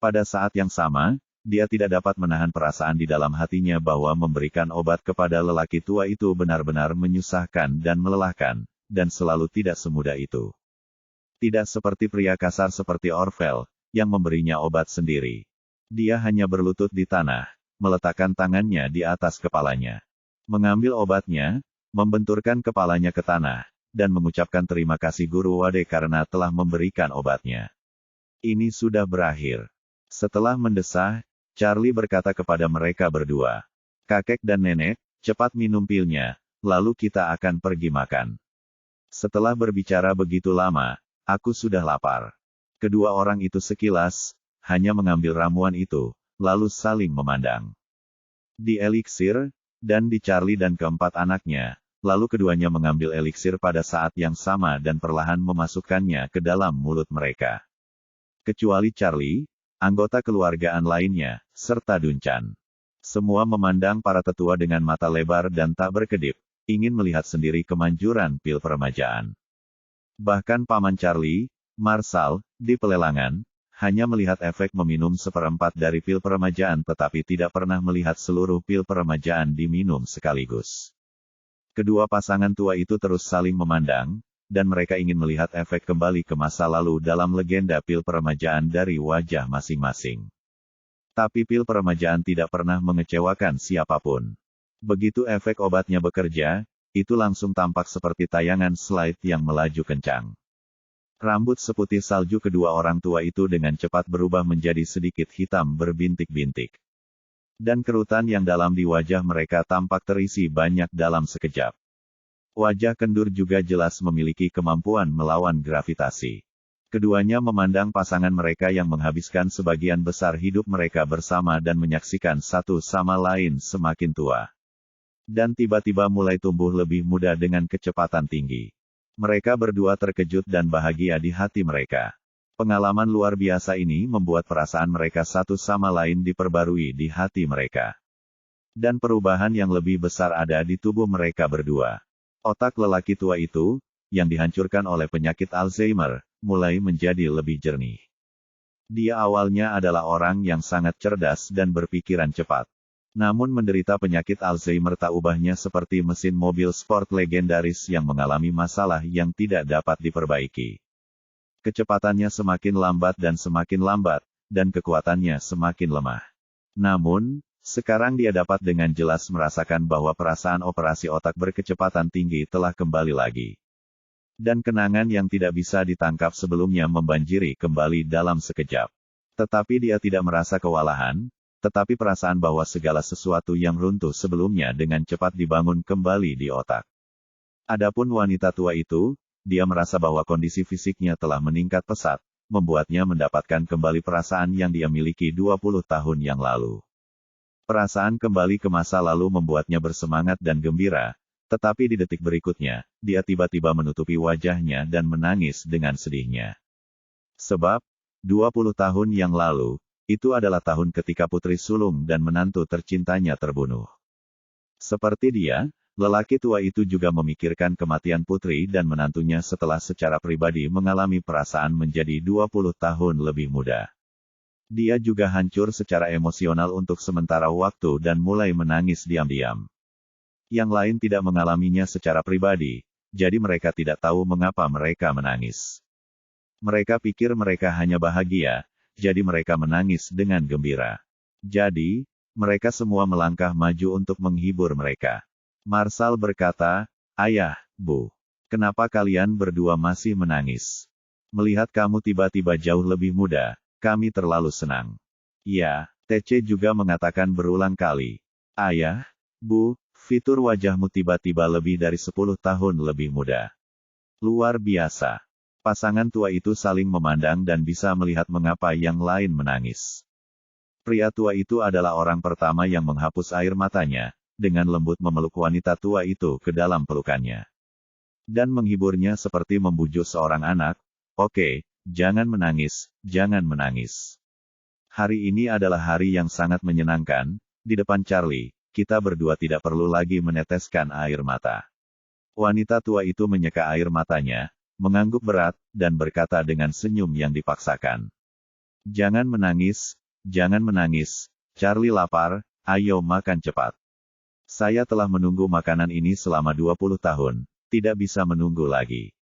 Pada saat yang sama, dia tidak dapat menahan perasaan di dalam hatinya bahwa memberikan obat kepada lelaki tua itu benar-benar menyusahkan dan melelahkan, dan selalu tidak semudah itu. Tidak seperti pria kasar seperti Orvel, yang memberinya obat sendiri. Dia hanya berlutut di tanah, meletakkan tangannya di atas kepalanya. Mengambil obatnya, membenturkan kepalanya ke tanah, dan mengucapkan terima kasih Guru Wade karena telah memberikan obatnya. Ini sudah berakhir. Setelah mendesah, Charlie berkata kepada mereka berdua. Kakek dan nenek, cepat minum pilnya, lalu kita akan pergi makan. Setelah berbicara begitu lama, aku sudah lapar. Kedua orang itu sekilas, hanya mengambil ramuan itu, lalu saling memandang. Di eliksir, dan di Charlie dan keempat anaknya, lalu keduanya mengambil eliksir pada saat yang sama dan perlahan memasukkannya ke dalam mulut mereka. Kecuali Charlie, anggota keluargaan lainnya, serta Duncan. Semua memandang para tetua dengan mata lebar dan tak berkedip, ingin melihat sendiri kemanjuran pil peremajaan. Bahkan Paman Charlie, Marshall, di pelelangan, hanya melihat efek meminum seperempat dari pil peremajaan tetapi tidak pernah melihat seluruh pil peremajaan diminum sekaligus. Kedua pasangan tua itu terus saling memandang, dan mereka ingin melihat efek kembali ke masa lalu dalam legenda pil peremajaan dari wajah masing-masing. Tapi pil peremajaan tidak pernah mengecewakan siapapun. Begitu efek obatnya bekerja, itu langsung tampak seperti tayangan slide yang melaju kencang. Rambut seputih salju kedua orang tua itu dengan cepat berubah menjadi sedikit hitam berbintik-bintik. Dan kerutan yang dalam di wajah mereka tampak terisi banyak dalam sekejap. Wajah kendur juga jelas memiliki kemampuan melawan gravitasi. Keduanya memandang pasangan mereka yang menghabiskan sebagian besar hidup mereka bersama dan menyaksikan satu sama lain semakin tua. Dan tiba-tiba mulai tumbuh lebih muda dengan kecepatan tinggi. Mereka berdua terkejut dan bahagia di hati mereka. Pengalaman luar biasa ini membuat perasaan mereka satu sama lain diperbarui di hati mereka. Dan perubahan yang lebih besar ada di tubuh mereka berdua. Otak lelaki tua itu, yang dihancurkan oleh penyakit Alzheimer, mulai menjadi lebih jernih. Dia awalnya adalah orang yang sangat cerdas dan berpikiran cepat. Namun menderita penyakit Alzheimer tak ubahnya seperti mesin mobil sport legendaris yang mengalami masalah yang tidak dapat diperbaiki. Kecepatannya semakin lambat, dan kekuatannya semakin lemah. Namun, sekarang dia dapat dengan jelas merasakan bahwa perasaan operasi otak berkecepatan tinggi telah kembali lagi. Dan kenangan yang tidak bisa ditangkap sebelumnya membanjiri kembali dalam sekejap. Tetapi dia tidak merasa kewalahan, tetapi perasaan bahwa segala sesuatu yang runtuh sebelumnya dengan cepat dibangun kembali di otak. Adapun wanita tua itu, dia merasa bahwa kondisi fisiknya telah meningkat pesat, membuatnya mendapatkan kembali perasaan yang dia miliki 20 tahun yang lalu. Perasaan kembali ke masa lalu membuatnya bersemangat dan gembira, tetapi di detik berikutnya, dia tiba-tiba menutupi wajahnya dan menangis dengan sedihnya. Sebab, 20 tahun yang lalu, itu adalah tahun ketika putri sulung dan menantu tercintanya terbunuh. Seperti dia, lelaki tua itu juga memikirkan kematian putri dan menantunya setelah secara pribadi mengalami perasaan menjadi 20 tahun lebih muda. Dia juga hancur secara emosional untuk sementara waktu dan mulai menangis diam-diam. Yang lain tidak mengalaminya secara pribadi, jadi mereka tidak tahu mengapa mereka menangis. Mereka pikir mereka hanya bahagia, jadi mereka menangis dengan gembira. Jadi, mereka semua melangkah maju untuk menghibur mereka. Marshall berkata, "Ayah, Bu, kenapa kalian berdua masih menangis? Melihat kamu tiba-tiba jauh lebih muda, kami terlalu senang." "Ya," TC juga mengatakan berulang kali. "Ayah, Bu, fitur wajahmu tiba-tiba lebih dari 10 tahun lebih muda. Luar biasa." Pasangan tua itu saling memandang dan bisa melihat mengapa yang lain menangis. Pria tua itu adalah orang pertama yang menghapus air matanya, dengan lembut memeluk wanita tua itu ke dalam pelukannya. Dan menghiburnya seperti membujuk seorang anak, "Oke, jangan menangis, jangan menangis. Hari ini adalah hari yang sangat menyenangkan. Di depan Charlie, kita berdua tidak perlu lagi meneteskan air mata. Wanita tua itu menyeka air matanya, mengangguk berat, dan berkata dengan senyum yang dipaksakan. Jangan menangis, jangan menangis. Charlie lapar, ayo makan cepat. Saya telah menunggu makanan ini selama 20 tahun, tidak bisa menunggu lagi.